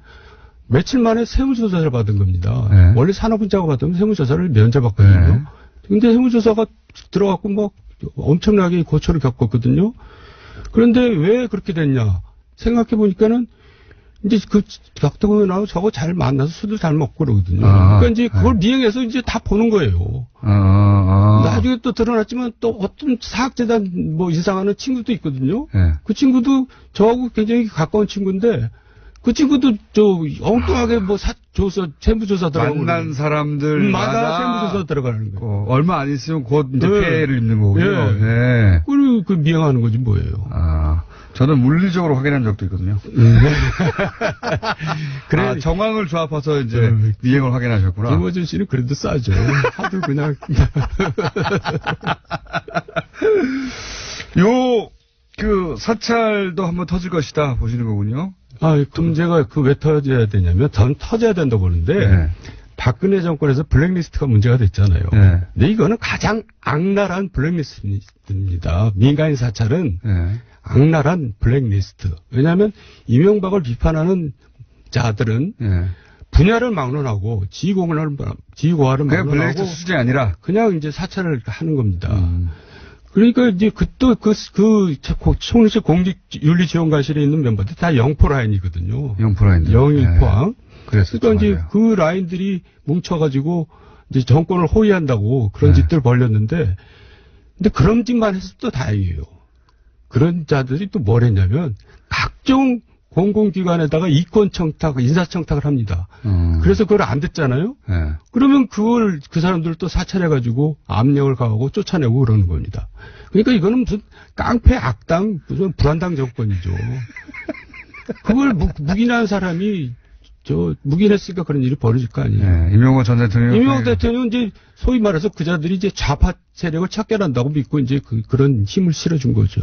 며칠 만에 세무조사를 받은 겁니다. 네. 원래 산업훈장을 받으면 세무조사를 면제받거든요. 네. 근데 세무조사가 들어갔고 막 엄청나게 고초를 겪었거든요. 그런데 왜 그렇게 됐냐 생각해 보니까는 이제 그 박덕흠 의원하고 저거 잘 만나서 술도 잘 먹고 그러거든요. 그러니까 이제 그걸 미행해서 이제 다 보는 거예요. 나중에 또 드러났지만 또 어떤 사학재단 뭐 인상하는 친구도 있거든요. 예. 그 친구도 저하고 굉장히 가까운 친구인데 그 친구도 저 엉뚱하게 뭐 조사 세무조사 들어가고 만난 사람들마다 세무조사 들어가는 거예요. 얼마 안 있으면 곧 이제 네. 피해를 입는 거고요. 예. 예. 그리고 그 미행하는 거지 뭐예요. 저는 물리적으로 확인한 적도 있거든요. 그래 정황을 조합해서 이제 미행을 확인하셨구나. 김어준 씨는 그래도 싸죠. 하도 그냥 그 사찰도 한번 터질 것이다 보시는 거군요. 그럼 제가 왜 터져야 되냐면 전 터져야 된다고 보는데 네. 박근혜 정권에서 블랙리스트가 문제가 됐잖아요. 네. 근데 이거는 가장 악랄한 블랙리스트입니다. 민간인 사찰은 네. 악랄한 블랙리스트. 왜냐하면 이명박을 비판하는 자들은 네. 분야를 막론하고 지휘고하를 그게 막론하고 블랙리스트 수준이 아니라 그냥 이제 사찰을 하는 겁니다. 그러니까 이제 총리실 공직윤리지원관실에 있는 멤버들 다 영포 라인이거든요. 영포 라인. 영일포항. 네. 그래서 그러니까 이제 그 라인들이 뭉쳐가지고 이제 정권을 호위한다고 그런 네. 짓들 벌였는데, 근데 그런 짓만 해서 또 다행이에요. 그런 자들이 또 뭘 했냐면 각종 공공기관에다가 이권 청탁, 인사 청탁을 합니다. 그래서 그걸 안 됐잖아요. 네. 그러면 그 사람들을 또 사찰해가지고 압력을 가하고 쫓아내고 그러는 겁니다. 그러니까 이거는 무슨 깡패 악당, 무슨 불안당 정권이죠. 그걸 묵인한 사람이 묵인했으니까 그런 일이 벌어질 거 아니에요. 네. 이명박 전 대통령. 이명박 대통령은 이제 소위 말해서 그 자들이 이제 좌파 세력을 척결한다고 믿고 이제 그런 힘을 실어준 거죠.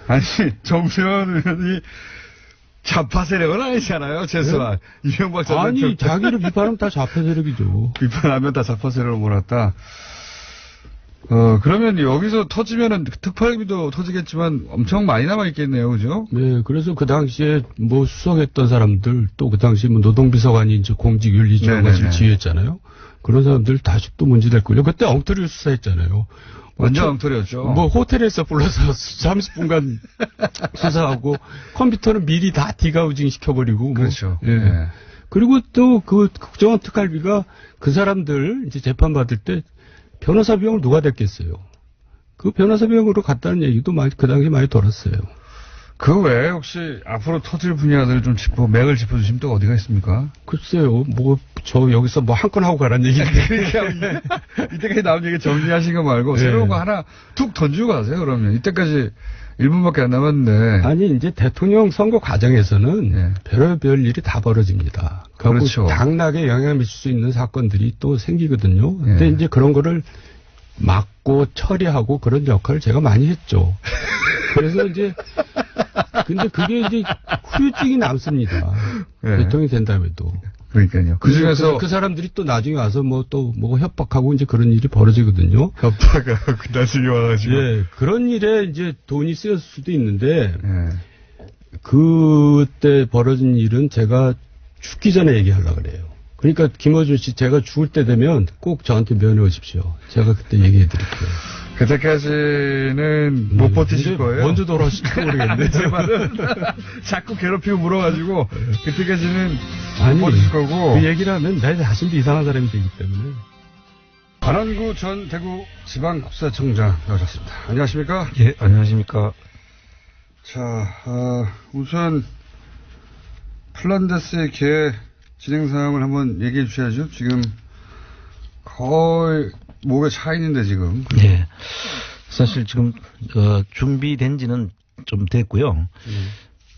아니, 정세현 의원이 좌파 세력은 아니잖아요, 최소한. 네? 이명박 전 대통령. 아니, 자기를 비판하면 다 좌파 세력이죠. 비판하면 다 좌파 세력을 몰았다. 그러면 여기서 터지면은 특파비도 터지겠지만 엄청 많이 남아있겠네요, 그죠? 네, 그래서 그 당시에 뭐 수석했던 사람들 또 그 당시 뭐 노동비서관이 이제 공직윤리지원관실 지휘했잖아요. 그런 사람들 다시 또 문제될 걸요. 그때 엉터리 수사했잖아요. 완전 엉터리였죠. 뭐 호텔에서 불러서 30분간 수사하고 컴퓨터는 미리 다 디가우징 시켜버리고. 그렇죠. 예. 네. 그리고 또 그 국정원 특활비가 그 사람들 이제 재판받을 때 변호사 비용을 누가 댔겠어요. 그 변호사 비용으로 갔다는 얘기도 그 당시에 많이 돌았어요. 그 외에 혹시 앞으로 터질 분야들 좀 맥을 짚어주시면 또 어디가 있습니까? 글쎄요, 여기서 한 건 하고 가라는 얘기인데. 이때까지 나온 얘기 정리하신 거 말고, 네. 새로운 거 하나 툭 던지고 가세요, 그러면. 이때까지 1분밖에 안 남았는데. 아니, 이제 대통령 선거 과정에서는 네. 별의별 일이 다 벌어집니다. 그렇죠. 당락에 영향을 미칠 수 있는 사건들이 또 생기거든요. 네. 근데 이제 그런 거를 막고 처리하고 그런 역할을 제가 많이 했죠. 그래서 이제 근데 그게 이제 후유증이 남습니다. 네. 대통령이 된다음에도. 그러니까요. 그 중에서. 그 사람들이 또 나중에 와서 뭐 협박하고 이제 그런 일이 벌어지거든요. 협박하고 나중에 와가지고. 예, 그런 일에 이제 돈이 쓰였을 수도 있는데, 네. 그때 벌어진 일은 제가 죽기 전에 얘기하려고 그래요. 그러니까 김어준 씨 제가 죽을 때 되면 꼭 저한테 면회 오십시오. 제가 그때 얘기해 드릴게요. 그때까지는 못 버티실 거예요. 먼저 돌아오실지 모르겠는데. 제 말은 자꾸 괴롭히고 물어가지고 그때까지는 아니, 못 버티실 거고. 그 얘기를 하면 내 자신도 이상한 사람이 되기 때문에. 관원구 전 대구 지방국세청장 나오셨습니다. 안녕하십니까? 예, 안녕하십니까. 자, 우선 플란데스의 계획 진행 사항을 한번 얘기해 주셔야죠. 지금 거의 목에 차 있는데 지금. 예. 사실 지금 준비된 지는 좀 됐고요.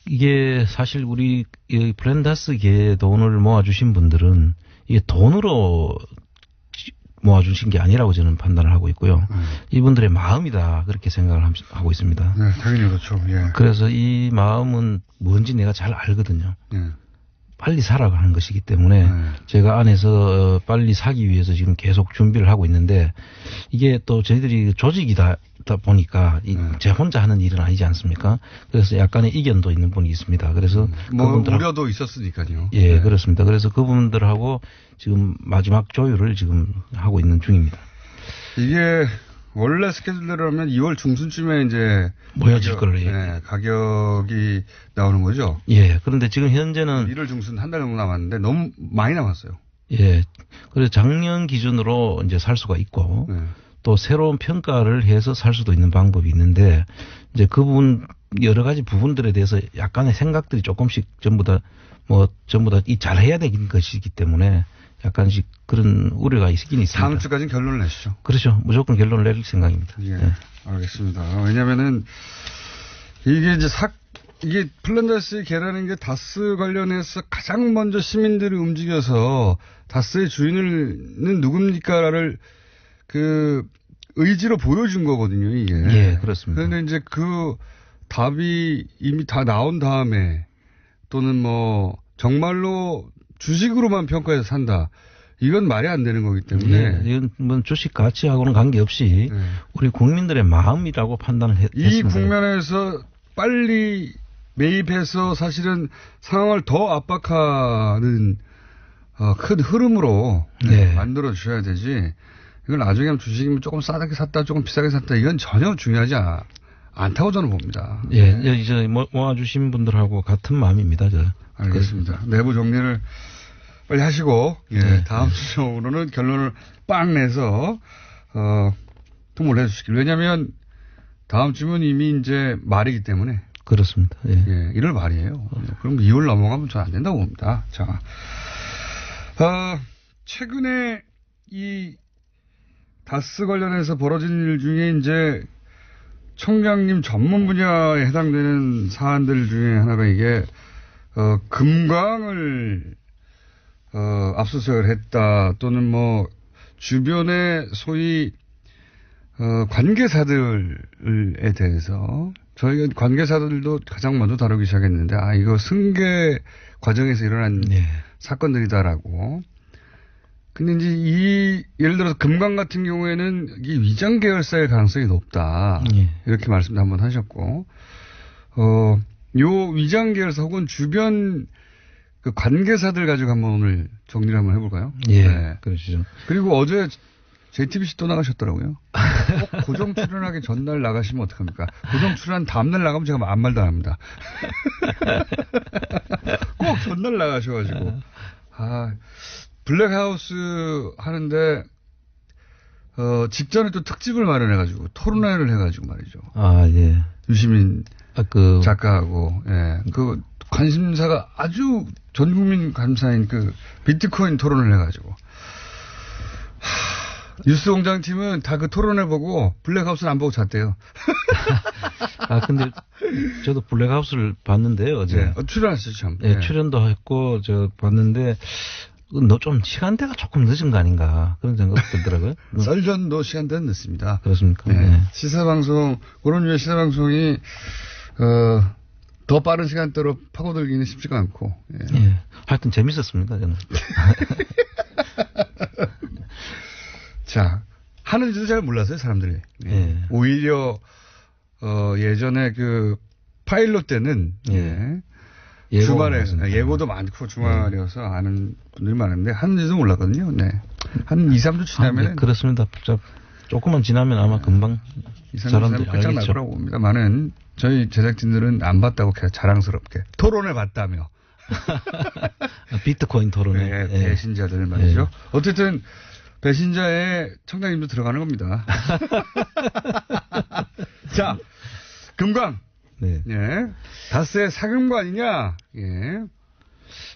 이게 사실 우리 플란다스계에 돈을 모아주신 분들은 이게 돈으로 모아주신 게 아니라고 저는 판단을 하고 있고요. 이분들의 마음이다 그렇게 생각을 하고 있습니다. 네, 당연히 그렇죠. 예. 그래서 이 마음은 뭔지 내가 잘 알거든요. 예. 빨리 살아가는 것이기 때문에 제가 안에서 빨리 사기 위해서 지금 계속 준비를 하고 있는데 이게 또 저희들이 조직이다 보니까 제 혼자 하는 일은 아니지 않습니까? 그래서 약간의 이견도 있는 분이 있습니다. 그래서 뭐 그분들하고 우려도 있었으니까요. 예, 네. 그렇습니다. 그래서 그분들하고 지금 마지막 조율을 지금 하고 있는 중입니다. 이게 원래 스케줄대로라면 2월 중순쯤에 이제 모여질 걸로 네, 가격이 나오는 거죠. 예, 그런데 지금 현재는 1월 중순 한 달 정도 남았는데 너무 많이 남았어요. 예, 그래서 작년 기준으로 이제 살 수가 있고 네. 또 새로운 평가를 해서 살 수도 있는 방법이 있는데 이제 그 부분 여러 가지 부분들에 대해서 약간의 생각들이 조금씩 전부 다 이 잘해야 되는 것이기 때문에 약간씩 그런 우려가 있긴 있습니다. 다음 주까지는 결론을 내시죠. 그렇죠. 무조건 결론을 낼 생각입니다. 예, 네. 알겠습니다. 왜냐면은 이게 이제 이게 플란다스의 개라는 게 다스 관련해서 가장 먼저 시민들을 움직여서 다스의 주인은 누굽니까를 그 의지로 보여준 거거든요, 이게. 예, 그렇습니다. 그런데 이제 그 답이 이미 다 나온 다음에 또는 뭐 정말로 주식으로만 평가해서 산다. 이건 말이 안 되는 거기 때문에. 예, 이건 뭐 주식 가치하고는 관계없이 우리 국민들의 마음이라고 판단을 했습니다. 이 국면에서 빨리 매입해서 사실은 상황을 더 압박하는 큰 흐름으로 만들어 주셔야 되지. 이걸 나중에 하면 주식이면 조금 싸게 샀다, 조금 비싸게 샀다. 이건 전혀 중요하지 않다고 저는 봅니다. 예, 이제 모아주신 분들하고 같은 마음입니다. 알겠습니다. 내부 정리를 빨리 하시고 다음 주로는 결론을 빵 내서 통보를 해주시길. 왜냐하면 다음 주면 이미 이제 말이기 때문에. 그렇습니다. 예. 1월 말이에요. 그럼 2월 넘어가면 전 안 된다고 봅니다. 자, 최근에 이 다스 관련해서 벌어진 일 중에 이제 청장님 전문 분야에 해당되는 사안들 중에 하나가 이게 금광을 압수수색을 했다 또는 뭐 주변에 소위 관계사들에 대해서 저희가 관계사들도 가장 먼저 다루기 시작했는데 이거 승계 과정에서 일어난 사건들이다라고. 근데 이제 예를 들어서 금강 같은 경우에는 이 위장 계열사의 가능성이 높다. 이렇게 말씀도 한번 하셨고, 요 위장 계열사 혹은 주변 그 관계사들 가지고 한번 오늘 정리를 한번 해볼까요? 예. 네. 그러시죠. 그리고 어제 JTBC 또 나가셨더라고요. 꼭 고정 출연하기 전날 나가시면 어떡합니까? 고정 출연 다음날 나가면 제가 아무 말도 안 합니다. 꼭 전날 나가셔가지고. 블랙하우스 하는데, 직전에 또 특집을 마련해가지고, 토론회를 해가지고 말이죠. 예. 유시민 작가하고, 그 관심사가 아주 전 국민 관심사인 그 비트코인 토론을 해가지고. 뉴스공장 팀은 다 그 토론회 보고 블랙하우스는 안 보고 잤대요. 근데 저도 블랙하우스를 봤는데요, 어제. 출연하셨죠, 참. 네, 출연도 했고, 봤는데, 좀 시간대가 조금 늦은 거 아닌가 그런 생각이 들더라고요. 썰전도 시간대는 늦습니다. 그렇습니까? 네. 시사방송 그런 류의 시사방송이 더 빠른 시간대로 파고들기는 쉽지가 않고. 하여튼 재밌었습니다. 저는. 자 하는지도 잘 몰랐어요 사람들이. 오히려 예전에 그 파일럿 때는 주말에 예고도 많고 주말이어서 아는 분들이 많은데 하는지도 몰랐거든요. 한 2, 3주 지나면 그렇습니다. 조금만 지나면 아마 금방 사람들이 알겠죠. 날 거라고 봅니다. 많은 저희 제작진들은 안 봤다고 자랑스럽게 토론을 봤다며. 비트코인 토론회. 배신자들 말이죠. 어쨌든 배신자의 청장님도 들어가는 겁니다. 자, 금광. 다스의 사금관이냐?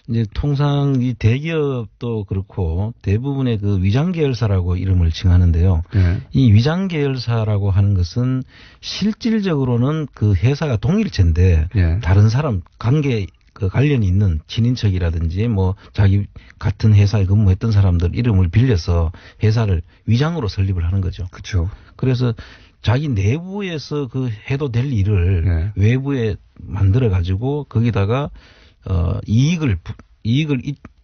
이제 통상 이 대기업도 그렇고 대부분의 그 위장 계열사라고 이름을 칭하는데요. 이 위장 계열사라고 하는 것은 실질적으로는 그 회사가 동일체인데 다른 사람 관계 그 관련이 있는 친인척이라든지 뭐 자기 같은 회사에 근무했던 사람들 이름을 빌려서 회사를 위장으로 설립을 하는 거죠. 그렇죠. 그래서 자기 내부에서 그 해도 될 일을 네. 외부에 만들어 가지고 거기다가 이익을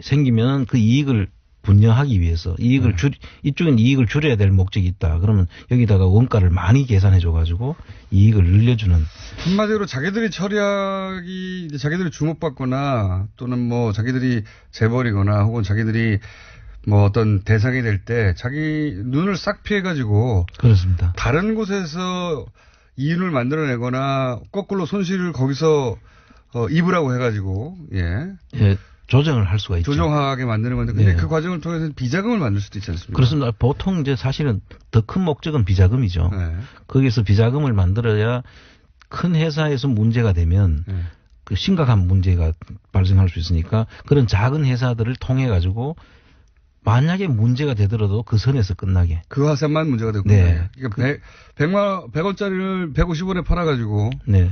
생기면 그 이익을 분여하기 위해서 이익을 이쪽엔 이익을 줄여야 될 목적이 있다. 그러면 여기다가 원가를 많이 계산해 줘 가지고 이익을 늘려주는. 한마디로 자기들이 처리하기 이제 자기들이 주목받거나 또는 뭐 자기들이 재벌이거나 혹은 자기들이 뭐 어떤 대상이 될 때 자기 눈을 싹 피해가지고 그렇습니다. 다른 곳에서 이윤을 만들어내거나 거꾸로 손실을 거기서 입으라고 해가지고 예, 조정을 할 수가 있죠. 조정하게 만드는 건데 근데 예. 그 과정을 통해서 비자금을 만들 수도 있지 않습니까? 그렇습니다. 보통 이제 사실은 더 큰 목적은 비자금이죠. 네. 거기서 비자금을 만들어야 큰 회사에서 문제가 되면 네. 그 심각한 문제가 발생할 수 있으니까 그런 작은 회사들을 통해 가지고 만약에 문제가 되더라도 그 선에서 끝나게. 그 화산만 문제가 되고. 네. 그러니까 100원짜리를 150원에 팔아가지고. 네.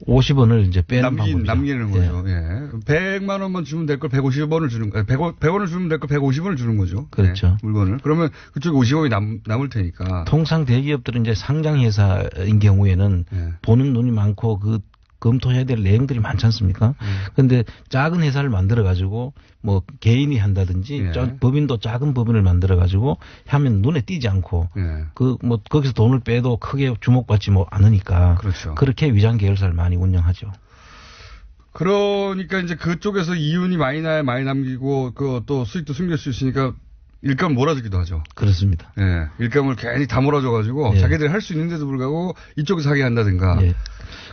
50원을 이제 빼는 방법이죠. 남기는 거죠. 예. 100만 원만 주면 될 걸 150원을 주는 거예요. 100원을 주면 될 걸 150원을 주는 거죠. 그렇죠. 예, 물건을. 그러면 그쪽에 50원이 남을 테니까. 통상 대기업들은 이제 상장 회사인 경우에는 예. 보는 눈이 많고 그 검토해야 될 내용들이 많지 않습니까? 그런데 작은 회사를 만들어 가지고 뭐 개인이 한다든지 예. 법인도 작은 법인을 만들어 가지고 하면 눈에 띄지 않고 예. 그 뭐 거기서 돈을 빼도 크게 주목받지 뭐 않으니까 그렇죠. 그렇게 위장 계열사를 많이 운영하죠. 그러니까 이제 그쪽에서 이윤이 많이 나야 많이 남기고 그 또 수익도 숨길 수 있으니까 일감 몰아주기도 하죠. 그렇습니다. 예. 일감을 괜히 다 몰아줘가지고 예. 자기들이 할 수 있는데도 불구하고 이쪽에서 하게 한다든가. 예.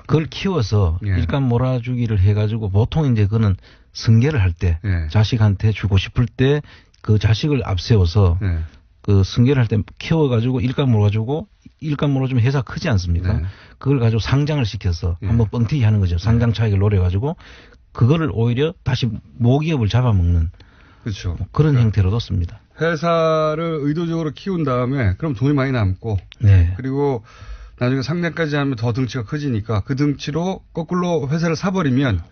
그걸 키워서 예. 일감 몰아주기를 해가지고 보통 이제 그는 승계를 할 때 예. 자식한테 주고 싶을 때 그 자식을 앞세워서 예. 그 승계를 할 때 키워가지고 일감 몰아주고 일감 몰아주면 회사 크지 않습니까? 네. 그걸 가지고 상장을 시켜서 예. 한번 뻥튀기 하는 거죠. 상장 차익을 노려가지고 그거를 오히려 다시 모기업을 잡아먹는 그렇죠. 그런 형태로 뒀습니다. 회사를 의도적으로 키운 다음에 그럼 돈이 많이 남고 네. 그리고 나중에 상장까지 하면 더 덩치가 커지니까 그 덩치로 거꾸로 회사를 사버리면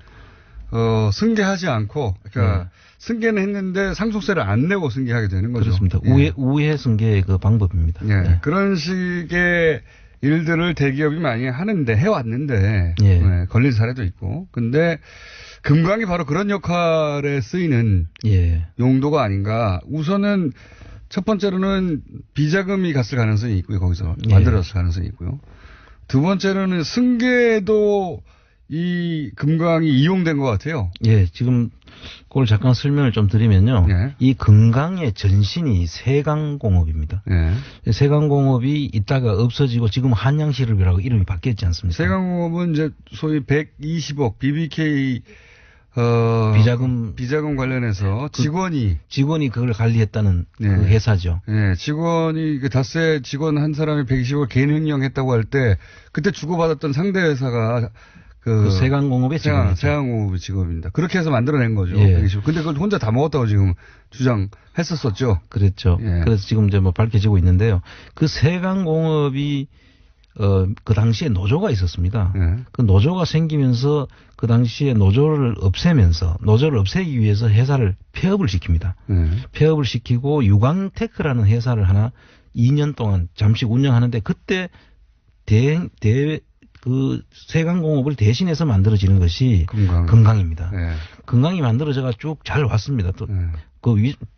승계하지 않고 그러니까 승계는 했는데 상속세를 안 내고 승계하게 되는 거죠. 그렇습니다. 예. 우회 승계의 그 방법입니다. 예. 네. 그런 식의 일들을 대기업이 많이 하는데 해왔는데 예. 예, 걸린 사례도 있고 근데 금강이 바로 그런 역할에 쓰이는 예. 용도가 아닌가. 우선은 첫 번째로는 비자금이 갔을 가능성이 있고요. 거기서 예. 만들었을 가능성이 있고요. 두 번째로는 승계도 이 금강이 이용된 것 같아요. 예, 지금 그걸 잠깐 설명을 좀 드리면요. 예. 이 금강의 전신이 세강공업입니다. 예. 세강공업이 있다가 없어지고 지금 한양실업이라고 이름이 바뀌었지 않습니까? 세강공업은 이제 소위 120억 BBK 비자금 관련해서 직원이 그걸 관리했다는 예. 그 회사죠. 예, 직원이 그 닷새 직원 한 사람이 120억 개인 횡령했다고 할 때 그때 주고받았던 상대 회사가 그 세강공업의 직원이죠. 세강공업의 직업입니다. 그렇게 해서 만들어낸 거죠. 예. 120억. 근데 그걸 혼자 다 먹었다고 지금 주장했었었죠. 그랬죠. 예. 그래서 지금 이제 뭐 밝혀지고 있는데요. 그 세강공업이 그 당시에 노조가 있었습니다. 예. 그 노조가 생기면서 그 당시에 노조를 없애기 위해서 회사를 폐업을 시킵니다. 예. 폐업을 시키고 유광테크라는 회사를 하나 2년 동안 잠시 운영하는데 그때 그 세강공업을 대신해서 만들어지는 것이 금강입니다. 예. 금강이 만들어져가 쭉 잘 왔습니다. 또 예. 그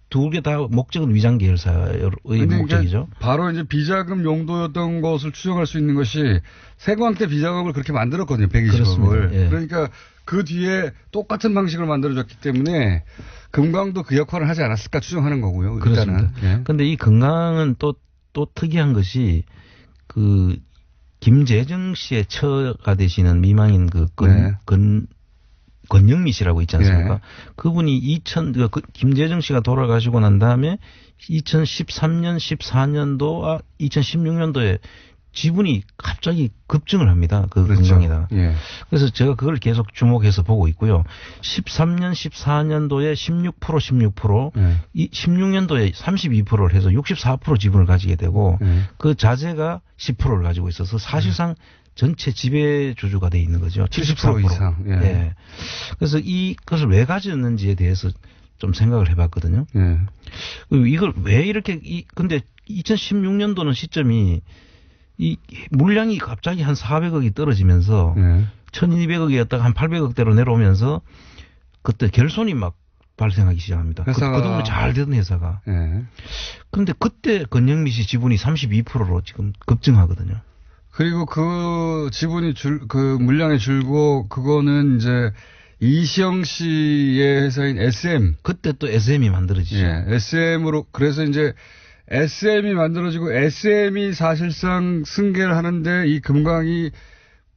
두 개 다 목적은 위장 계열사의 목적이죠. 바로 이제 비자금 용도였던 것을 추정할 수 있는 것이 세광 때 비자금을 그렇게 만들었거든요. 120억을. 예. 그러니까 그 뒤에 똑같은 방식으로 만들어졌기 때문에 금강도 그 역할을 하지 않았을까 추정하는 거고요. 그렇습니다. 그런데 이 금강은 또 특이한 것이 그 김재정 씨의 처가 되시는 미망인 그 권영미 씨라고 있지 않습니까? 네. 그분이 김재정 씨가 돌아가시고 난 다음에 2013년, 14년도, 2016년도에 지분이 갑자기 급증을 합니다. 그 그렇죠. 금강에다가. 예. 그래서 제가 그걸 계속 주목해서 보고 있고요. 13년, 14년도에 16%, 예. 16년도에 32%를 해서 64% 지분을 가지게 되고 그 자재가 10%를 가지고 있어서 사실상 전체 지배주주가 돼 있는 거죠. 70% 이상. 예. 예. 그래서 이것을 왜 가졌는지에 대해서 좀 생각을 해봤거든요. 예. 이걸 왜 이렇게 근데 2016년도는 시점이 이 물량이 갑자기 한 400억이 떨어지면서 예. 1200억이었다가 한 800억대로 내려오면서 그때 결손이 막 발생하기 시작합니다. 그동안 잘 되던 회사가. 예. 그런데 그때 건영미 씨 지분이 32%로 지금 급증하거든요. 그리고 그 지분이 그 물량이 줄고 그거는 이제 이시영 씨의 회사인 SM. 그때 또 SM이 만들어지죠. 예. SM으로 그래서 이제 SM이 만들어지고 SM이 사실상 승계를 하는데 이 금강이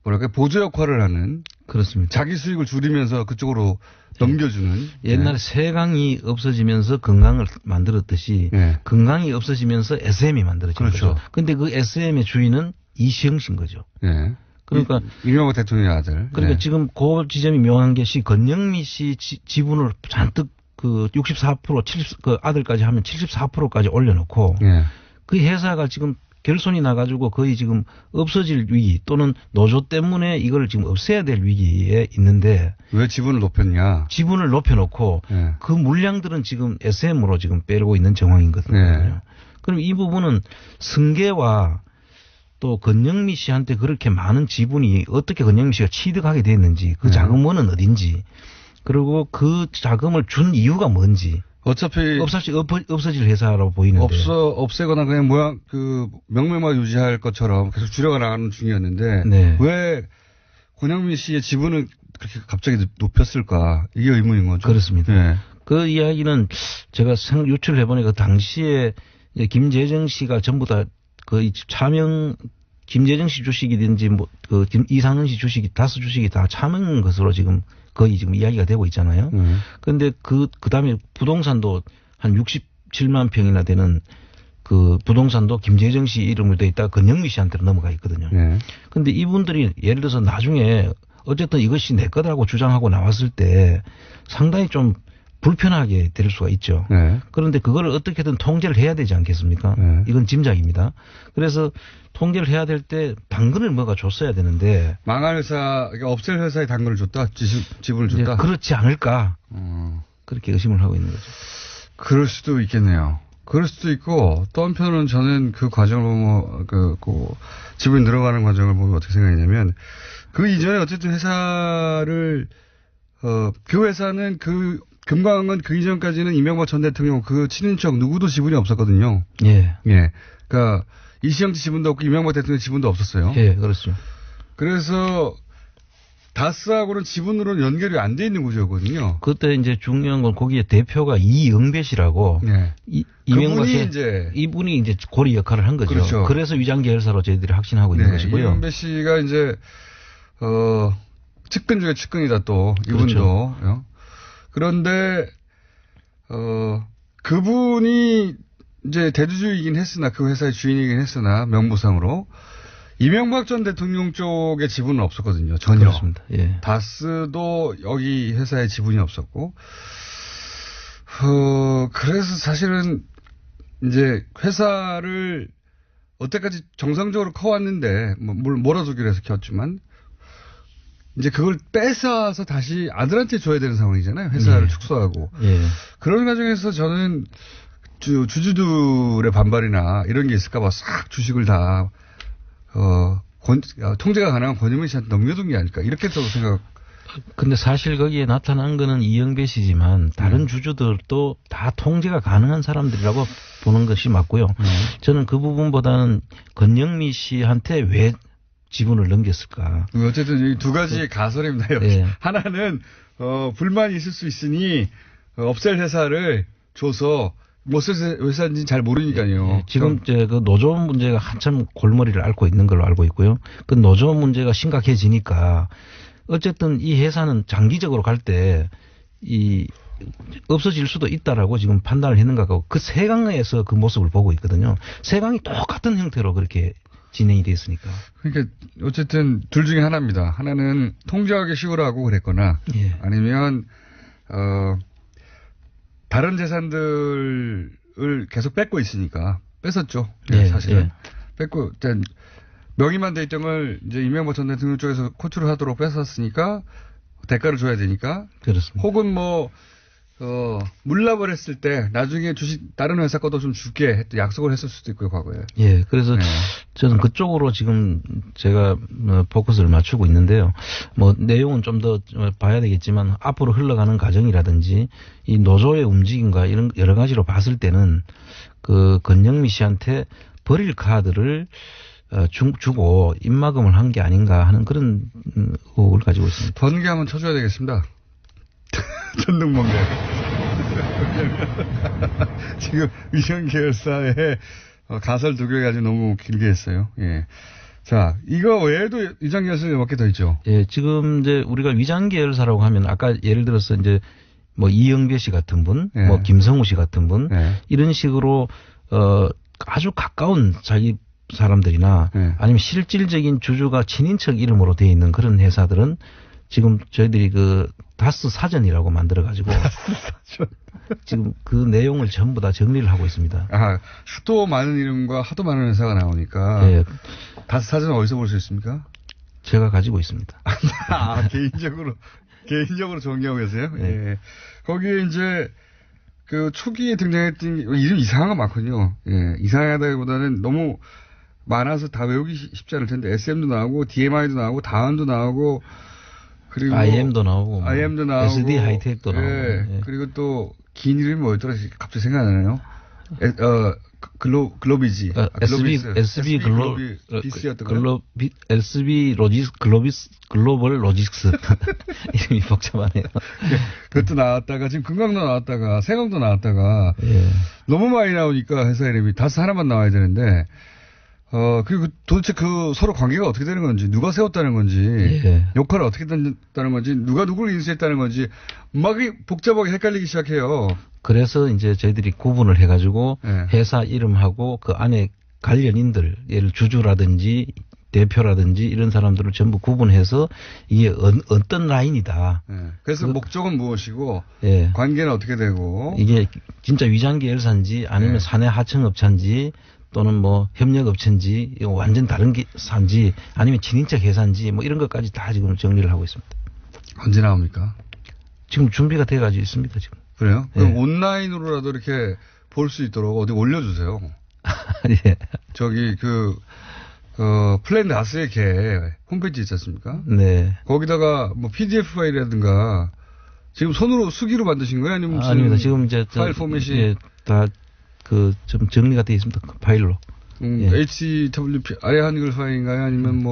뭐랄까 보조 역할을 하는. 그렇습니다. 자기 수익을 줄이면서 그쪽으로 넘겨주는. 옛날에 세강이 없어지면서 건강을 만들었듯이 예. 건강이 없어지면서 SM이 만들어진 그렇죠. 거죠. 근데 그 SM의 주인은 이시영 씨인 거죠. 예. 그러니까 이명박 대통령의 아들. 그러니까 예. 지금 그 지점이 묘한 것이 건영미 씨 지분을 잔뜩 그 64% 70, 그 아들까지 하면 74%까지 올려놓고 예. 그 회사가 지금 결손이 나가지고 거의 지금 없어질 위기 또는 노조 때문에 이걸 지금 없애야 될 위기에 있는데 왜 지분을 높였냐. 지분을 높여놓고 예. 그 물량들은 지금 SM으로 지금 빼고 있는 정황이거든요. 네. 그럼 이 부분은 승계와 또 건영미 씨한테 그렇게 많은 지분이 어떻게 건영미 씨가 취득하게 됐는지 그 네. 자금원은 어딘지 그리고 그 자금을 준 이유가 뭔지 어차피 없어질 회사라고 보이는데 없애거나 그냥 모양 명맥만 유지할 것처럼 계속 줄여가 나가는 중이었는데 네. 왜 권영민 씨의 지분을 그렇게 갑자기 높였을까 이게 의문인 거죠. 그렇습니다. 네. 그 이야기는 제가 유출을 해보니까 당시에 김재정 씨가 전부 다 그 차명 김재정 씨 주식이든지 뭐 그 이상은 씨 주식이 다수 주식이 다 차명 것으로 지금 거의 지금 이야기가 되고 있잖아요. 그런데 그다음에 부동산도 한 67만 평이나 되는 그 부동산도 김재정 씨 이름으로 돼 있다가 건영미 씨한테로 넘어가 있거든요. 그런데 이분들이 예를 들어서 나중에 어쨌든 이것이 내 거다고 주장하고 나왔을 때 상당히 좀 불편하게 될 수가 있죠. 네. 그런데 그거를 어떻게든 통제를 해야 되지 않겠습니까? 네. 이건 짐작입니다. 그래서 통제를 해야 될 때 당근을 뭐가 줬어야 되는데 망할 회사, 그러니까 없앨 회사에 당근을 줬다, 지분을 줬다. 그렇지 않을까? 그렇게 의심을 하고 있는 거죠. 그럴 수도 있겠네요. 그럴 수도 있고 또 한편은 저는 그 과정을 보면 그 지분이 늘어가는 과정을 보면 어떻게 생각했냐면 그 이전에 어쨌든 회사를 그 회사는 금강은 그 이전까지는 이명박 전 대통령 그 친인척 누구도 지분이 없었거든요. 예. 예. 그러니까 이시영 씨 지분도 없고 이명박 대통령 지분도 없었어요. 예, 그렇죠. 그래서 다스하고는 지분으로는 연결이 안 돼 있는 구조거든요. 그때 이제 중요한 건 거기에 대표가 이영배 씨라고 예. 이명박의 이분이 이제 고리 역할을 한 거죠. 그렇죠. 그래서 위장 계열사로 저희들이 확신하고 있는 것이고요. 이영배 씨가 이제 측근 중에 측근이다 또 이분도. 그렇죠. 그런데 그분이 이제 대주주이긴 했으나 그 회사의 주인이긴 했으나 명부상으로 이명박 전 대통령 쪽에 지분은 없었거든요. 전혀. 그렇습니다. 예. 다스도 여기 회사에 지분이 없었고 그래서 사실은 이제 회사를 어때까지 정상적으로 커왔는데 물 몰아주기로 해서 키웠지만 이제 그걸 뺏어서 다시 아들한테 줘야 되는 상황이잖아요. 회사를 축소하고. 예. 그런 과정에서 저는 주주들의 반발이나 이런 게 있을까봐 싹 주식을 다 통제가 가능한 권영민 씨한테 넘겨둔 게 아닐까 이렇게 저도 생각. 근데 사실 거기에 나타난 거는 이영배 씨지만 다른 주주들도 다 통제가 가능한 사람들이라고 보는 것이 맞고요. 저는 그 부분보다는 건영미 씨한테 왜 지분을 넘겼을까. 어쨌든 이 두 가지의 가설입니다. 여기. 예. 하나는 불만이 있을 수 있으니 없앨 회사를 줘서 못 쓸 회사인지 잘 모르니까요. 예. 지금 그 노조 문제가 한참 골머리를 앓고 있는 걸로 알고 있고요. 그 노조 문제가 심각해지니까 어쨌든 이 회사는 장기적으로 갈 때 없어질 수도 있다라고 지금 판단을 했는가 하고 그 세강에서 그 모습을 보고 있거든요. 세강이 똑같은 형태로 그렇게 진행이 됐으니까. 그러니까 어쨌든 둘 중에 하나입니다. 하나는 통제하기 쉬우라고 그랬거나 예. 아니면 다른 재산들을 계속 뺏고 있으니까 뺏었죠. 예, 사실은 예. 뺏고 명의만 돼 있던 걸 이제 이명박 전 대통령 쪽에서 코트를 하도록 뺏었으니까 대가를 줘야 되니까. 그렇습니다. 혹은 뭐, 물납을 했을 때 나중에 주식 다른 회사 것도 좀 줄게 약속을 했을 수도 있고요, 과거에. 예, 그래서 네. 저는 그쪽으로 지금 제가 포커스를 맞추고 있는데요. 뭐 내용은 좀 더 봐야 되겠지만 앞으로 흘러가는 과정이라든지 이 노조의 움직임과 이런 여러 가지로 봤을 때는 그 건영미 씨한테 버릴 카드를 주고 입막음을 한 게 아닌가 하는 그런 의혹을 가지고 있습니다. 번개 한번 쳐줘야 되겠습니다. 전등번개. 지금 위성 계열사의 가설 두 개 가지고 너무 길게 했어요. 예. 자, 이거 외에도 위장 계열사 몇 개 더 있죠. 예, 지금 이제 우리가 위장 계열사라고 하면 아까 예를 들어서 이제 뭐 이영배 씨 같은 분, 예. 뭐 김성우 씨 같은 분, 예. 이런 식으로 아주 가까운 자기 사람들이나 예. 아니면 실질적인 주주가 친인척 이름으로 되어 있는 그런 회사들은 지금 저희들이 그 다스 사전이라고 만들어 가지고 지금 그 내용을 전부 다 정리를 하고 있습니다. 아, 하도 많은 이름과 하도 많은 회사가 나오니까. 예, 다스 사전 어디서 볼 수 있습니까? 제가 가지고 있습니다. 아, 개인적으로 정리하고 계세요? 네. 예. 거기에 이제, 그 초기에 등장했던 이름 이상한 거 많거든요. 예. 이상하다기보다는 너무 많아서 다 외우기 쉽지 않을 텐데, SM도 나오고, DMI도 나오고, 다운도 나오고, 그리고. IM도 나오고. 뭐 IM도 나오고. SD 하이텍도 나오고. 예. 예. 그리고 또, 긴 이름이 뭐였더라? 갑자기 생각 안 나네요. 글로비지. SB 글로비스였던 거요? SB 글로벌 로직스. 이름이 복잡하네요. 그것도 나왔다가, 지금 금강도 나왔다가, 세강도 나왔다가, 예. 너무 많이 나오니까 회사 이름이 다스 하나만 나와야 되는데, 그리고 도대체 그 서로 관계가 어떻게 되는 건지, 누가 세웠다는 건지, 예. 역할을 어떻게 던졌다는 건지, 누가 누구를 인수했다는 건지, 막 복잡하게 헷갈리기 시작해요. 그래서 이제 저희들이 구분을 해가지고 예. 회사 이름하고 그 안에 관련인들, 예를 주주라든지 대표라든지 이런 사람들을 전부 구분해서 이게 어떤 라인이다. 예. 그래서 목적은 무엇이고, 예. 관계는 어떻게 되고, 이게 진짜 위장 계열사인지 아니면 예. 사내 하청업체인지 또는 뭐 협력업체인지 이거 완전 다른 산지 아니면 친인척 회사인지 뭐 이런 것까지 다 지금 정리를 하고 있습니다. 언제 나옵니까? 지금 준비가 돼가지고 있습니다 지금. 그래요? 예. 그럼 온라인으로라도 이렇게 볼 수 있도록 어디 올려주세요. 예. 저기 플랜 다스의 개 홈페이지 있지 않습니까? 네. 거기다가 뭐 PDF 파일이라든가 지금 손으로 수기로 만드신 거예요? 아니면 무슨 아닙니다. 지금 이제 파일 포맷이 예, 다 그 좀 정리가 되어 있습니다. 그 파일로. 예. HWP 아래 한글 파일인가요? 아니면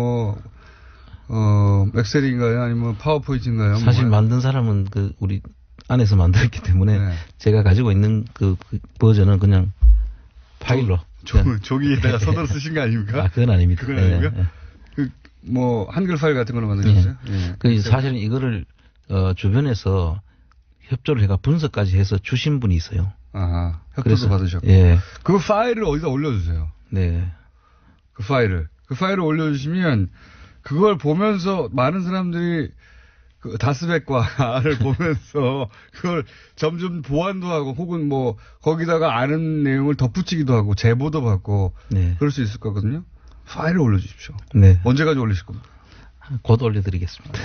엑셀인가요? 아니면 파워포인트인가요? 사실 뭐. 만든 사람은 그 우리 안에서 만들었기 때문에 네. 제가 가지고 있는 그 버전은 그냥 파일로. 종이에다가 손으로 쓰신 거 아닙니까? 아, 그건 아닙니다. 그건 아닙니까? 예. 한글 파일 같은 걸로 만드셨어요? 예. 그 사실은 이거를 주변에서 협조를 해가 분석까지 해서 주신 분이 있어요. 아, 협조도 그래서, 받으셨고. 예. 그 파일을 어디다 올려주세요. 네. 그 파일을 올려주시면 그걸 보면서 많은 사람들이 그 다스백과를 보면서 그걸 점점 보완도 하고 혹은 뭐 거기다가 아는 내용을 덧붙이기도 하고 제보도 받고 네. 그럴 수 있을 거거든요. 파일을 올려주십시오. 네. 언제까지 올리실 겁니까? 곧 올려드리겠습니다.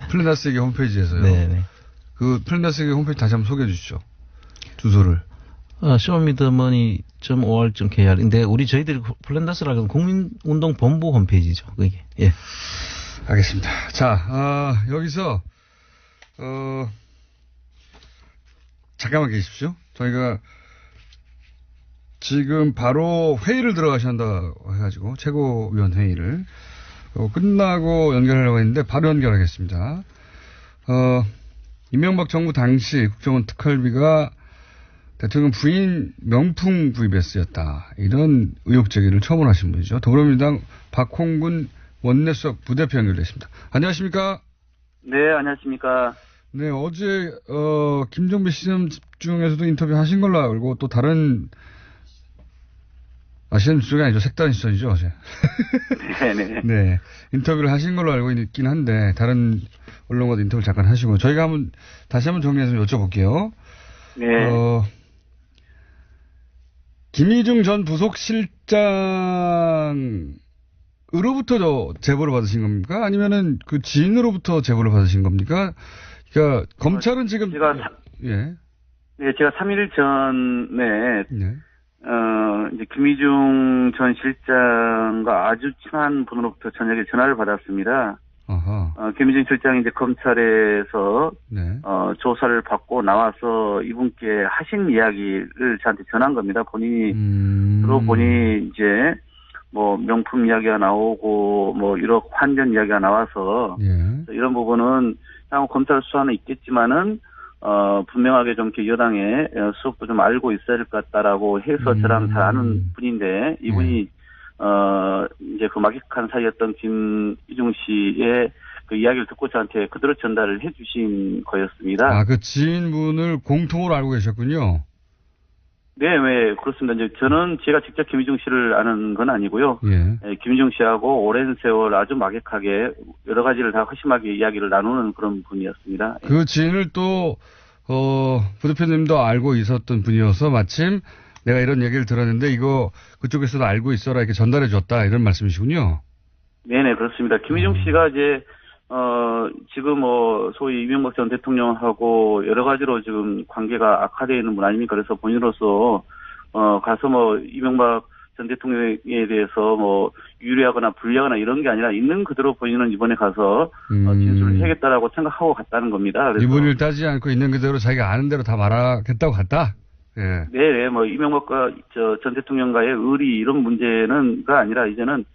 플랜다스에게 홈페이지에서요. 네. 네. 그 플랜다스에게 홈페이지 다시 한번 소개해 주시죠. 주소를. 쇼미더머니.or.kr인데 저희들이 플랜다스라는 국민운동본부 홈페이지죠. 그게. 예. 알겠습니다. 자, 여기서 잠깐만 계십시오. 저희가 지금 바로 회의를 들어가신다 해가지고 최고위원 회의를 끝나고 연결하려고 했는데 바로 연결하겠습니다. 이명박 정부 당시 국정원 특활비가 대통령 부인 명품 구입에 쓰였다. 이런 의혹 제기를 처음으로 하신 분이죠. 더불어민주당 박홍근 원내수석 부대표 연결됐습니다. 안녕하십니까? 네, 안녕하십니까? 네, 어제 김종배 시점 집중에서도 인터뷰 하신 걸로 알고 또 다른 시점 집중이 아니죠. 색다른 시선이죠, 어제. 네네. 네, 인터뷰를 하신 걸로 알고 있긴 한데 다른 언론과도 인터뷰 잠깐 하시고 저희가 다시 한번 정리해서 여쭤볼게요. 네. 김희중 전 부속실장 으로부터 제보를 받으신 겁니까? 아니면은 그 지인으로부터 제보를 받으신 겁니까? 그러니까 검찰은 지금 예. 네, 제가 3일 전에 네. 이제 김희중 전 실장과 아주 친한 분으로부터 저녁에 전화를 받았습니다. 아하. 김희중 실장이 이제 검찰에서 네. 조사를 받고 나와서 이분께 하신 이야기를 저한테 전한 겁니다. 본인이 들어보니 이제 뭐 명품 이야기가 나오고 뭐 1억 환전 이야기가 나와서 예. 이런 부분은 향후 검찰 수사는 있겠지만은 분명하게 좀 이렇게 여당의 수업도 좀 알고 있어야 될 것 같다라고 해서 저랑 잘 아는 분인데 이분이 이제 그 막역한 사이였던 김희중 씨의 그 이야기를 듣고 저한테 그대로 전달을 해주신 거였습니다. 아, 그 지인분을 공통으로 알고 계셨군요. 네, 그렇습니다. 이제 저는 제가 직접 김희중 씨를 아는 건 아니고요. 예. 김희중 씨하고 오랜 세월 아주 막역하게 여러 가지를 다 허심하게 이야기를 나누는 그런 분이었습니다. 그 지인을 또, 부대표님도 알고 있었던 분이어서 마침 내가 이런 얘기를 들었는데 이거 그쪽에서도 알고 있어라 이렇게 전달해 줬다 이런 말씀이시군요. 네네, 그렇습니다. 김희중 씨가 이제, 지금 소위 이명박 전 대통령하고 여러 가지로 지금 관계가 악화되어 있는 분 아닙니까? 그래서 본인으로서, 가서 이명박 전 대통령에 대해서 유리하거나 불리하거나 이런 게 아니라 있는 그대로 본인은 이번에 가서, 진술을 해야겠다라고 생각하고 갔다는 겁니다. 그래서 이분을 따지지 않고 있는 그대로 자기가 아는 대로 다 말하겠다고 갔다? 예. 네, 이명박과 전 대통령과의 의리 이런 문제는가 아니라 이제는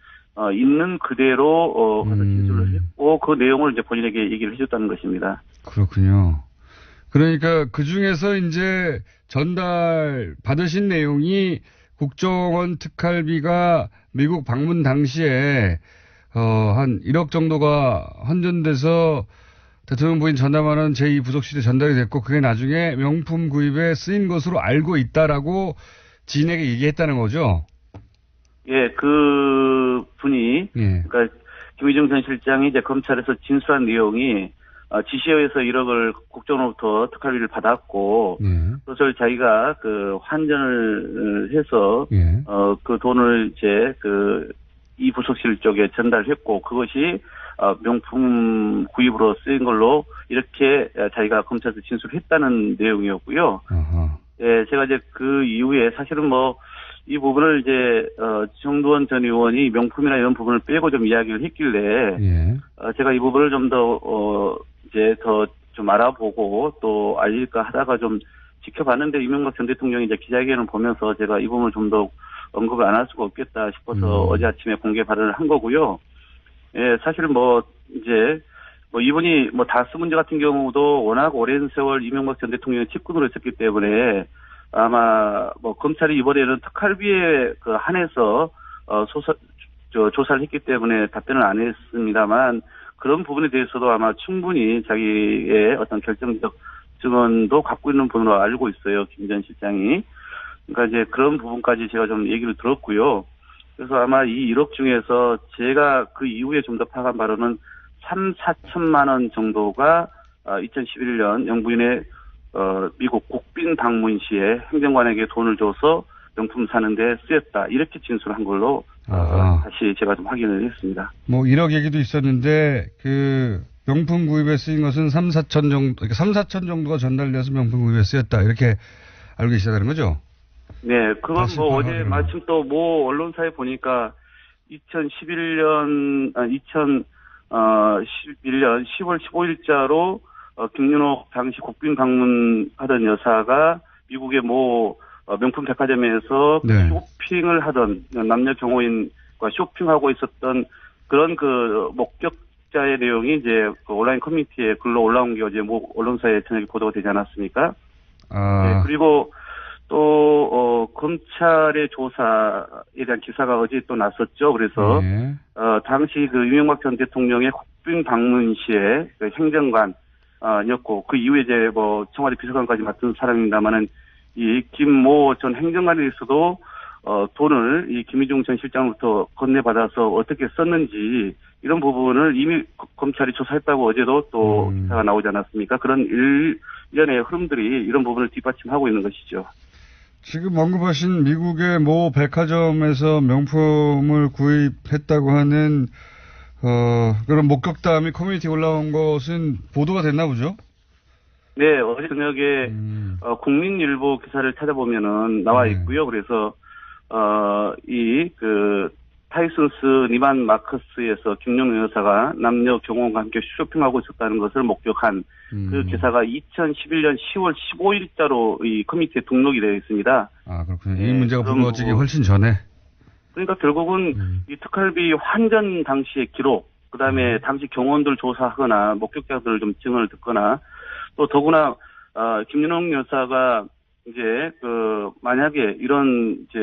있는 그대로 가서 진술을 했고 그 내용을 이제 본인에게 얘기를 해줬다는 것입니다. 그렇군요. 그러니까 그 중에서 이제 전달 받으신 내용이 국정원 특활비가 미국 방문 당시에 한 1억 정도가 환전돼서 대통령 부인 전담하는 제2부속실에 전달이 됐고 그게 나중에 명품 구입에 쓰인 것으로 알고 있다라고 지인에게 얘기했다는 거죠? 예, 그 분이 예. 그러니까 김희중 전 실장이 이제 검찰에서 진술한 내용이 지시에 의해서 1억을 국정원으로부터 특활비를 받았고 예. 그것을 자기가 그 환전을 해서 예. 그 돈을 이제 그 이 부속실 쪽에 전달했고 그것이 명품 구입으로 쓰인 걸로 이렇게 자기가 검찰에서 진술했다는 내용이었고요. 아하. 예, 제가 이제 그 이후에 사실은 이 부분을 이제 정두원 전 의원이 명품이나 이런 부분을 빼고 좀 이야기를 했길래 예. 제가 이 부분을 좀 더 이제 더 좀 알아보고 또 알릴까 하다가 좀 지켜봤는데 이명박 전 대통령이 이제 기자회견을 보면서 제가 이 부분을 좀 더 언급을 안 할 수가 없겠다 싶어서 어제 아침에 공개 발언을 한 거고요. 예, 사실 이제 이분이 다스 문제 같은 경우도 워낙 오랜 세월 이명박 전 대통령의 측근으로 있었기 때문에 아마 검찰이 이번에는 특활비에 한해서 조사를 했기 때문에 답변을 안 했습니다만 그런 부분에 대해서도 아마 충분히 자기의 어떤 결정적 증언도 갖고 있는 분으로 알고 있어요. 김 전 실장이. 그러니까 이제 그런 부분까지 제가 좀 얘기를 들었고요. 그래서 아마 이 1억 중에서 제가 그 이후에 좀 더 파악한 바로는 3,4천만 원 정도가 2011년 영부인의 미국 국빈 방문 시에 행정관에게 돈을 줘서 명품 사는데 쓰였다. 이렇게 진술한 걸로 다시 제가 좀 확인을 했습니다. 1억 얘기도 있었는데 그 명품 구입에 쓰인 것은 3,4천 정도, 그러니까 3,4천 정도가 전달돼서 명품 구입에 쓰였다. 이렇게 알고 계시다는 거죠? 네, 그건 어제 마침 또 언론사에 보니까 2011년 10월 15일자로 김윤옥 당시 국빈 방문하던 여사가 미국의 명품 백화점에서 네. 쇼핑을 하던 남녀 경호인과 쇼핑하고 있었던 그런 그 목격자의 내용이 이제 그 온라인 커뮤니티에 글로 올라온 게 어제 언론사에 저녁에 보도가 되지 않았습니까? 네, 그리고 또 검찰의 조사에 대한 기사가 어제 또 났었죠. 그래서 네. 당시 그 이명박 전 대통령의 국빈 방문 시에 그 행정관이었고 그 이후에 이제 청와대 비서관까지 맡은 사람입니다만은 이 김모 전 행정관에 대해서도 돈을 이 김희중 전 실장으로부터 건네받아서 어떻게 썼는지 이런 부분을 이미 검찰이 조사했다고 어제도 또 기사가 나오지 않았습니까? 그런 일련의 흐름들이 이런 부분을 뒷받침하고 있는 것이죠. 지금 언급하신 미국의 모 백화점에서 명품을 구입했다고 하는 그런 목격담이 커뮤니티에 올라온 것은 보도가 됐나 보죠? 네, 어제 저녁에 국민일보 기사를 찾아보면은 나와 있고요. 그래서 타이슨스 니만 마커스에서 김용현 여사가 남녀 경호원과 함께 쇼핑하고 있었다는 것을 목격한 그 기사가 2011년 10월 15일자로 이 커뮤니티에 등록이 되어 있습니다. 아, 그렇군요. 이 문제가 불거지기 훨씬 전에. 그러니까 결국은 이 특활비 환전 당시의 기록, 그 다음에 당시 경호원들 조사하거나 목격자들 좀 증언을 듣거나 또 더구나 김윤홍 여사가 이제 만약에 이런 이제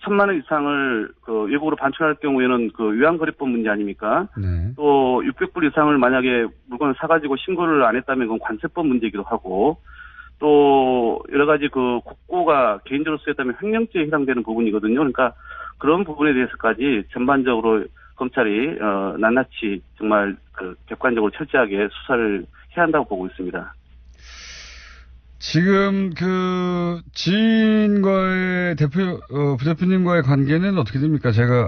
1,000만 원 이상을 외국으로 반출할 경우에는 위안거래법 문제 아닙니까? 네. 또 600불 이상을 만약에 물건을 사가지고 신고를 안 했다면 그건 관세법 문제이기도 하고 또 여러 가지 국고가 개인적으로 쓰였다면 횡령죄에 해당되는 부분이거든요. 그러니까 그런 부분에 대해서까지 전반적으로 검찰이 낱낱이 정말 객관적으로 철저하게 수사를 해야 한다고 보고 있습니다. 지금 지인과의 부대표님과의 관계는 어떻게 됩니까? 제가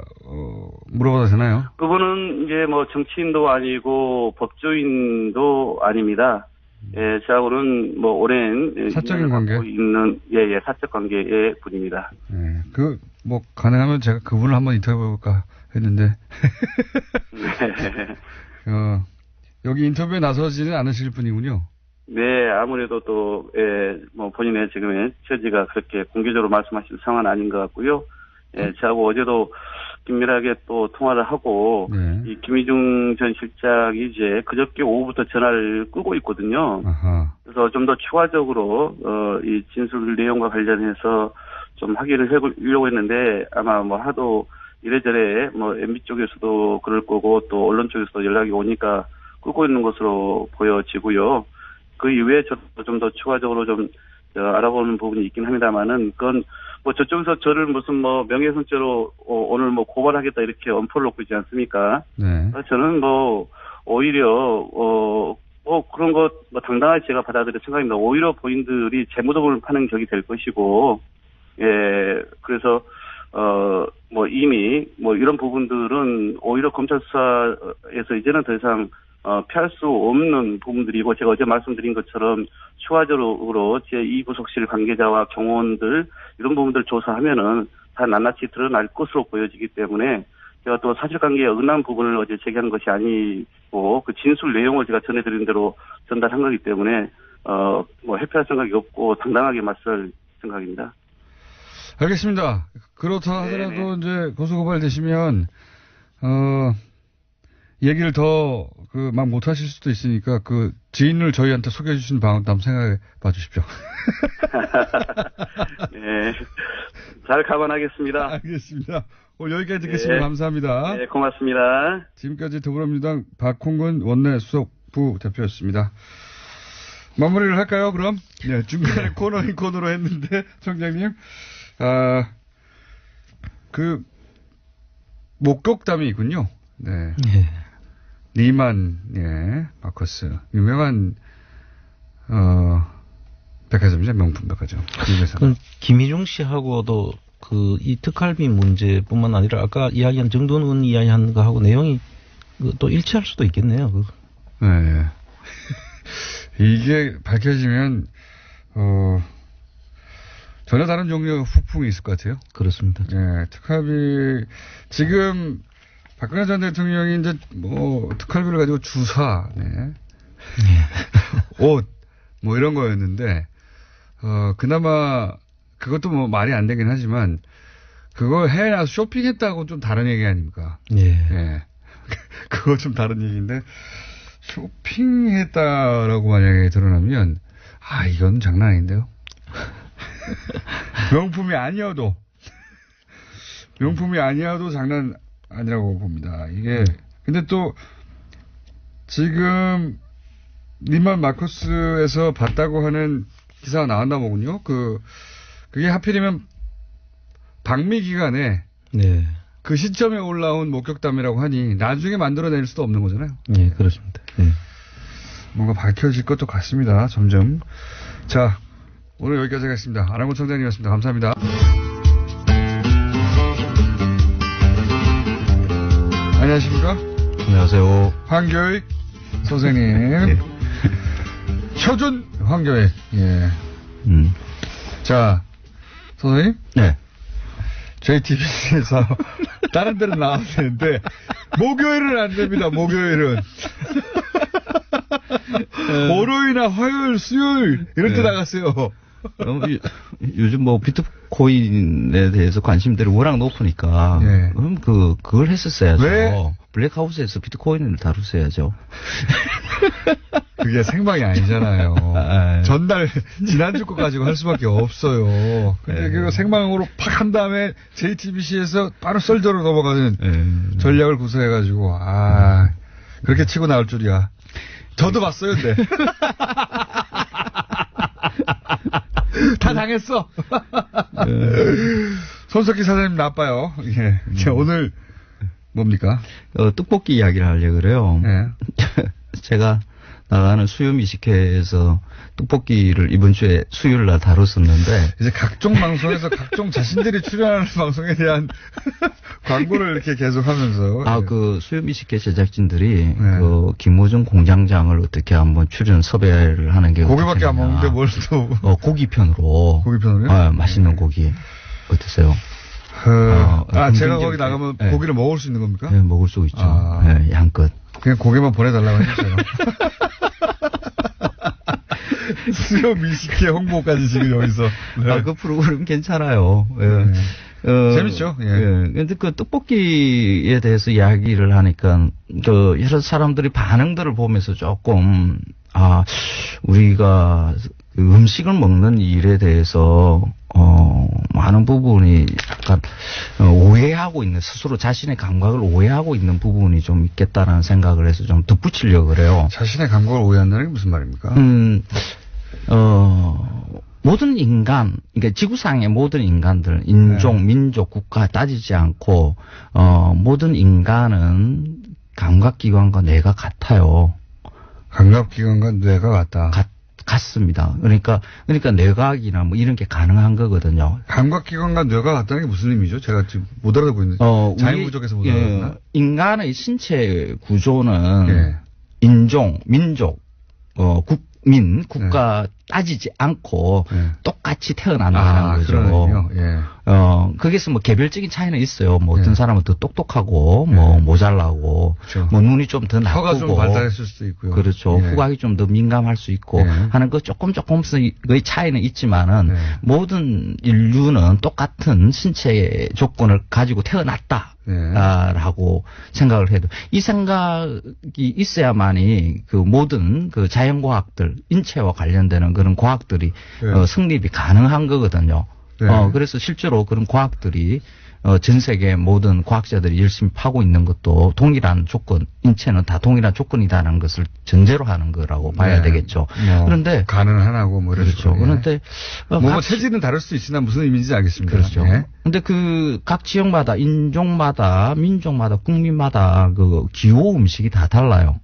물어봐도 되나요? 그분은 이제 정치인도 아니고 법조인도 아닙니다. 예, 저하고는 오랜 사적인 관계 있는 사적 관계의 분입니다. 예, 가능하면 제가 그분을 한번 인터뷰해볼까 했는데 네. 여기 인터뷰에 나서지는 않으실 분이군요. 네, 아무래도 또 본인의 지금의 처지가 그렇게 공개적으로 말씀하실 상황은 아닌 것 같고요. 예, 저하고 어제도 긴밀하게 또 통화를 하고 이 김희중 전 실장이 이제 그저께 오후부터 전화를 끄고 있거든요. 아하. 그래서 좀 더 추가적으로 이 진술 내용과 관련해서 좀 확인을 해보려고 했는데 아마 하도 이래저래 MB 쪽에서도 그럴 거고 또 언론 쪽에서도 연락이 오니까 끄고 있는 것으로 보여지고요. 그 이후에 저도 좀 더 추가적으로 좀 알아보는 부분이 있긴 합니다만은 그건 저쪽에서 저를 무슨 명예훼손죄로 오늘 고발하겠다 이렇게 엄포를 놓고 있지 않습니까? 네. 저는 오히려 그런 거 당당하게 제가 받아들일 생각입니다. 오히려 본인들이 재무도금을 파는 격이 될 것이고 그래서 이미 이런 부분들은 오히려 검찰 수사에서 이제는 더 이상 피할 수 없는 부분들이고 제가 어제 말씀드린 것처럼 추가적으로 제2부속실 관계자와 경호원들 이런 부분들 조사하면은 다 낱낱이 드러날 것으로 보여지기 때문에 제가 또 사실관계에 어긋난 부분을 어제 제기한 것이 아니고 그 진술 내용을 제가 전해드린 대로 전달한 거기 때문에 회피할 생각이 없고 당당하게 맞설 생각입니다. 알겠습니다. 그렇다 하더라도 이제 고소고발 되시면 얘기를 더 막 못하실 수도 있으니까 지인을 저희한테 소개해 주신 방법도 한번 생각해 봐 주십시오. 네. 잘 감안하겠습니다. 알겠습니다. 오늘 여기까지 듣겠습니다. 감사합니다. 네, 고맙습니다. 지금까지 더불어민주당 박홍근 원내 수석부 대표였습니다. 마무리를 할까요, 그럼? 네, 중간에 코너인 코너로 했는데, 청장님. 목격담이 있군요. 네. 니만, 마커스. 유명한, 백화점이죠. 명품 백화점. 그 김희중 씨하고도 이 특활비 문제뿐만 아니라 아까 이야기한 정도는 이야기한 거하고 내용이 또 일치할 수도 있겠네요. 네. 이게 밝혀지면, 전혀 다른 종류의 후풍이 있을 것 같아요. 그렇습니다. 네, 특활비, 지금, 박근혜 전 대통령이 이제 특활비를 가지고 주사, 옷, 이런 거였는데, 그나마, 그것도 말이 안 되긴 하지만, 그거 해외 나가서 쇼핑했다고 좀 다른 얘기 아닙니까? 예. 그거 좀 다른 얘기인데, 쇼핑했다라고 만약에 드러나면, 이건 장난 아닌데요? 명품이 아니어도 장난 아니라고 봅니다. 이게 근데 또 지금 니만 마커스에서 봤다고 하는 기사가 나왔나 보군요. 그게 하필이면 방미 기간에 그 시점에 올라온 목격담이라고 하니 나중에 만들어낼 수도 없는 거잖아요. 네, 그렇습니다. 뭔가 밝혀질 것도 같습니다. 점점. 자, 오늘 여기까지 하겠습니다. 안한구 청장님이었습니다. 감사합니다. 안녕하십니까? 안녕하세요. 황교익 선생님. 표준 황교익. 예. 자, 선생님. 네. JTBC에서 다른 데는 나와도 되는데 목요일은 안 됩니다. 목요일은. 월요일이나 화요일, 수요일 이럴 때 나갔어요. 요즘 뭐 비트코인에 대해서 관심들이 워낙 높으니까 네. 그럼 그걸 했었어야죠. 왜? 블랙하우스에서 비트코인을 다뤘어야죠. 그게 생방이 아니잖아요. 전날 지난주 거 가지고 할 수밖에 없어요. 근데 그거 생방으로 팍 한 다음에 JTBC에서 바로 썰저로 넘어가는 전략을 구사해가지고 그렇게 치고 나올 줄이야. 저도 봤어요, 근데. 다 당했어. 손석희 사장님 나빠요. 예. 오늘 뭡니까? 떡볶이 이야기를 하려고 그래요. 예. 제가 나가는 수요미식회에서 떡볶이를 이번 주에 수요일 날 다뤘었는데 이제 각종 방송에서 각종 자신들이 출연하는 방송에 대한 광고를 이렇게 계속 하면서. 그 수요미식회 제작진들이 그 김호중 공장장을 어떻게 한번 출연 섭외를 하는 게 고기밖에 안 먹는데 뭘 또. 고기편으로. 고기편으로요? 맛있는 고기. 어떠세요? 제가 거기 나가면 고기를 먹을 수 있는 겁니까? 네, 먹을 수 있죠. 네, 양껏. 그냥 고기만 보내달라고 해주세요. 수요 미식회 홍보까지 지금 여기서. 네. 그 프로그램 괜찮아요. 재밌죠? 예. 근데 그 떡볶이에 대해서 이야기를 하니까, 여러 사람들이 반응들을 보면서 조금, 우리가 그 음식을 먹는 일에 대해서, 많은 부분이 약간, 오해하고 있는, 스스로 자신의 감각을 오해하고 있는 부분이 좀 있겠다라는 생각을 해서 좀 덧붙이려고 그래요. 자신의 감각을 오해한다는 게 무슨 말입니까? 모든 인간, 그러니까 지구상의 모든 인간들, 인종, 민족, 국가 따지지 않고, 모든 인간은 감각기관과 뇌가 같아요. 감각기관과 뇌가 같다. 같습니다. 그러니까 뇌과학이나 뭐 이런 게 가능한 거거든요. 감각기관과 뇌가 같다는 게 무슨 의미죠? 제가 지금 못 알아듣고 있는데. 자연 부족해서 못 알아듣나? 인간의 신체 구조는 인종, 민족, 국민, 국가 따지지 않고 똑같이 태어난다는 거죠. 거기서 뭐 개별적인 차이는 있어요. 뭐 어떤 사람은 더 똑똑하고 뭐 모자라고 그렇죠. 뭐 눈이 좀 더 나쁘고 혀가 좀 발달했을 수도 있고요. 그렇죠. 후각이 좀 더 민감할 수 있고 하는 그 조금씩의 차이는 있지만은 모든 인류는 똑같은 신체 조건을 가지고 태어났다. 라고 생각을 해도 이 생각이 있어야만이 그 모든 그 자연과학들 인체와 관련되는 그런 과학들이 성립이 가능한 거거든요. 그래서 실제로 그런 과학들이 전 세계 모든 과학자들이 열심히 파고 있는 것도 동일한 조건, 인체는 다 동일한 조건이다라는 것을 전제로 하는 거라고 봐야 되겠죠. 그런데 가능하고 뭐 그렇죠. 그런데 체질은 다를 수 있으나 무슨 의미인지 알겠습니다. 그렇죠. 근데 그 각 지역마다 인종마다 민족마다 국민마다 그 기호 음식이 다 달라요.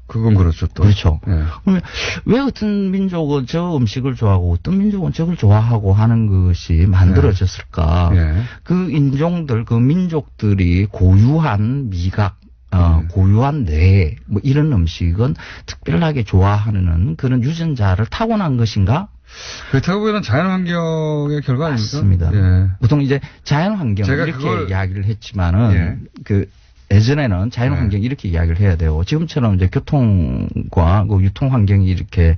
그건 그렇죠. 또. 그렇죠. 그러면 왜 어떤 민족은 저 음식을 좋아하고 어떤 민족은 저걸 좋아하고 하는 것이 만들어졌을까? 그 인종들, 그 민족들이 고유한 미각, 고유한 뇌, 뭐 이런 음식은 특별하게 좋아하는 그런 유전자를 타고난 것인가? 그렇다고 보면 자연환경의 결과 아닙니까? 맞습니다. 보통 이제 자연환경 이렇게 이야기를 했지만은 예전에는 자연환경 이렇게 이야기를 해야 돼요. 지금처럼 이제 교통과 그 유통환경이 이렇게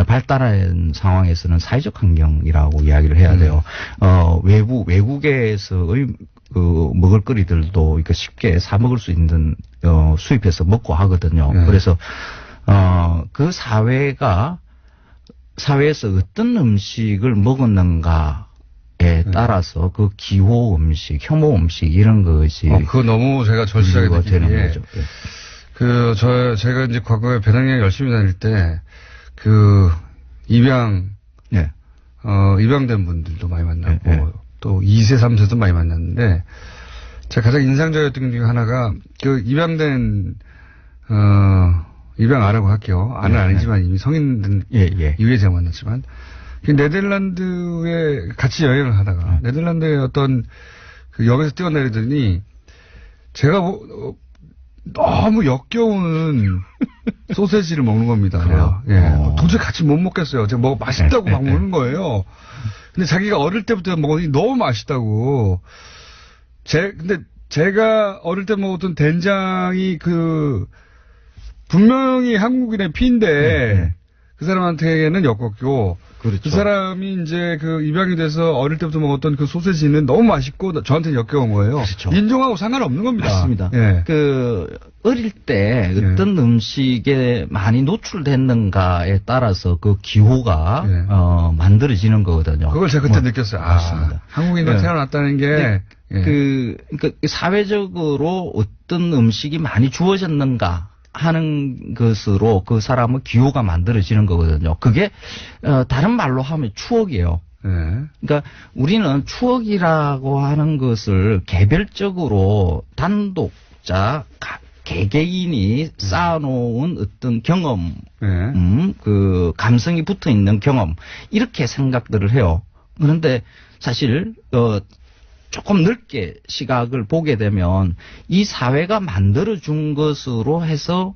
발달한 상황에서는 사회적 환경이라고 이야기를 해야 돼요. 외국에서의 그 먹을거리들도 이거 쉽게 사 먹을 수 있는 수입해서 먹고 하거든요. 그래서 그 사회에서 어떤 음식을 먹었는가 따라서 그 기호 음식, 혐오 음식 이런 것이 그거 너무 제가 절실하게 느끼는 게 제가 이제 과거에 배낭여행 열심히 다닐 때 입양된 분들도 많이 만났고 또 2세, 3세도 많이 만났는데 제가 가장 인상적이었던 게 중에 하나가 그 입양 안 하고 할게요. 아는 아니지만 이미 성인 된 이후에 제가 만났지만 네덜란드에 같이 여행을 하다가 네덜란드의 어떤 그 역에서 뛰어내리더니 제가 너무 역겨운 소세지를 먹는 겁니다. 그래요? 예. 도저히 같이 못 먹겠어요. 제가 맛있다고 막 먹는 거예요. 근데 자기가 어릴 때부터 먹으니 너무 맛있다고. 근데 제가 어릴 때 먹었던 된장이 분명히 한국인의 피인데 그 사람한테는 엮었고 그렇죠. 그 사람이 이제 입양이 돼서 어릴 때부터 먹었던 그 소세지는 너무 맛있고 저한테는 역겨운 거예요. 그렇죠. 인종하고 상관없는 겁니다. 맞습니다. 예. 어릴 때 어떤 음식에 많이 노출됐는가에 따라서 그 기호가 만들어지는 거거든요. 그걸 제가 그때 느꼈어요. 맞습니다. 한국인으로 태어났다는 게 그러니까 사회적으로 어떤 음식이 많이 주어졌는가 하는 것으로 그 사람의 기호가 만들어지는 거거든요. 그게 다른 말로 하면 추억이에요. 그러니까 우리는 추억이라고 하는 것을 개별적으로 단독자 개개인이 쌓아놓은 어떤 경험, 그 감성이 붙어 있는 경험 이렇게 생각들을 해요. 그런데 사실 조금 넓게 시각을 보게 되면 이 사회가 만들어준 것으로 해서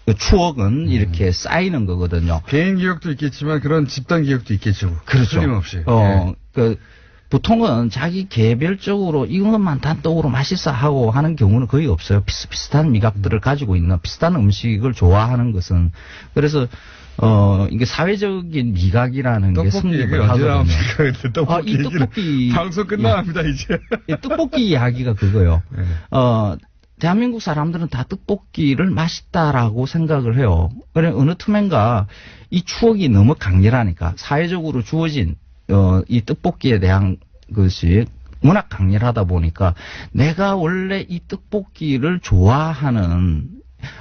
그 추억은 이렇게 쌓이는 거거든요. 개인 기억도 있겠지만 그런 집단 기억도 있겠죠. 그렇죠. 틀림없이. 보통은 자기 개별적으로 이것만 단독으로 맛있어 하고 하는 경우는 거의 없어요. 비슷비슷한 미각들을 가지고 있는 비슷한 음식을 좋아하는 것은. 그래서 이게 사회적인 미각이라는 게 승립을 하거든요. 떡볶이 이 떡볶이 방송 끝나갑니다 이제. 떡볶이 이야기가 그거예요. 대한민국 사람들은 다 떡볶이를 맛있다라고 생각을 해요. 그래 어느 틈엔가 이 추억이 너무 강렬하니까 사회적으로 주어진 이 떡볶이에 대한 것이 워낙 강렬하다 보니까 내가 원래 이 떡볶이를 좋아하는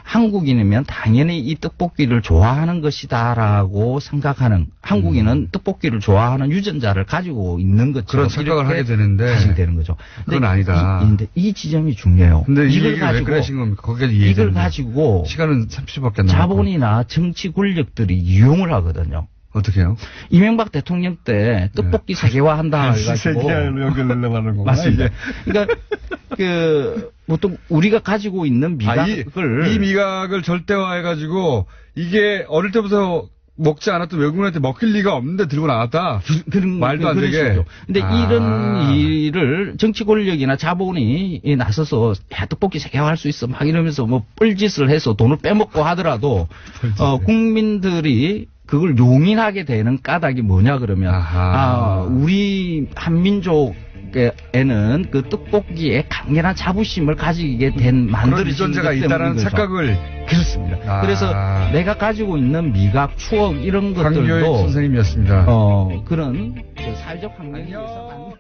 한국인이면 당연히 이 떡볶이를 좋아하는 것이다라고 생각하는 한국인은 떡볶이를 좋아하는 유전자를 가지고 있는 것처럼 그런 착각을 하게 되는데 하시게 되는 거죠. 그건 아니다. 근데 이 지점이 중요해요. 근데 이걸 가지고 왜 그러신 겁니까? 거기까지 이걸 가지고 시간은 30초밖에 안 남았고 자본이나 정치 권력들이 이용을 하거든요. 어떻게 해요? 이명박 대통령 때 떡볶이 세계화한다 해가지고 세계화로 연결되려고 하는 거구나. 맞습니다. 그러니까 보통 우리가 가지고 있는 미각을 이 미각을 절대화해가지고 이게 어릴 때부터 먹지 않았던 외국인한테 먹힐 리가 없는데 들고 나왔다. 그런 말도 안 되게. 근데 이런 일을 정치 권력이나 자본이 나서서 야 떡볶이 세계화할 수 있어 막 이러면서 뭐 뻘짓을 해서 돈을 빼먹고 하더라도 국민들이 그걸 용인하게 되는 까닭이 뭐냐 그러면 우리 한민족에는 그 떡볶이에 강렬한 자부심을 가지게 된 만들어진 것 때문에 있다는 착각을 그렇습니다. 그래서 내가 가지고 있는 미각, 추억 이런 것들도 강교익 선생님이었습니다. 그런 사회적 환경에 의해서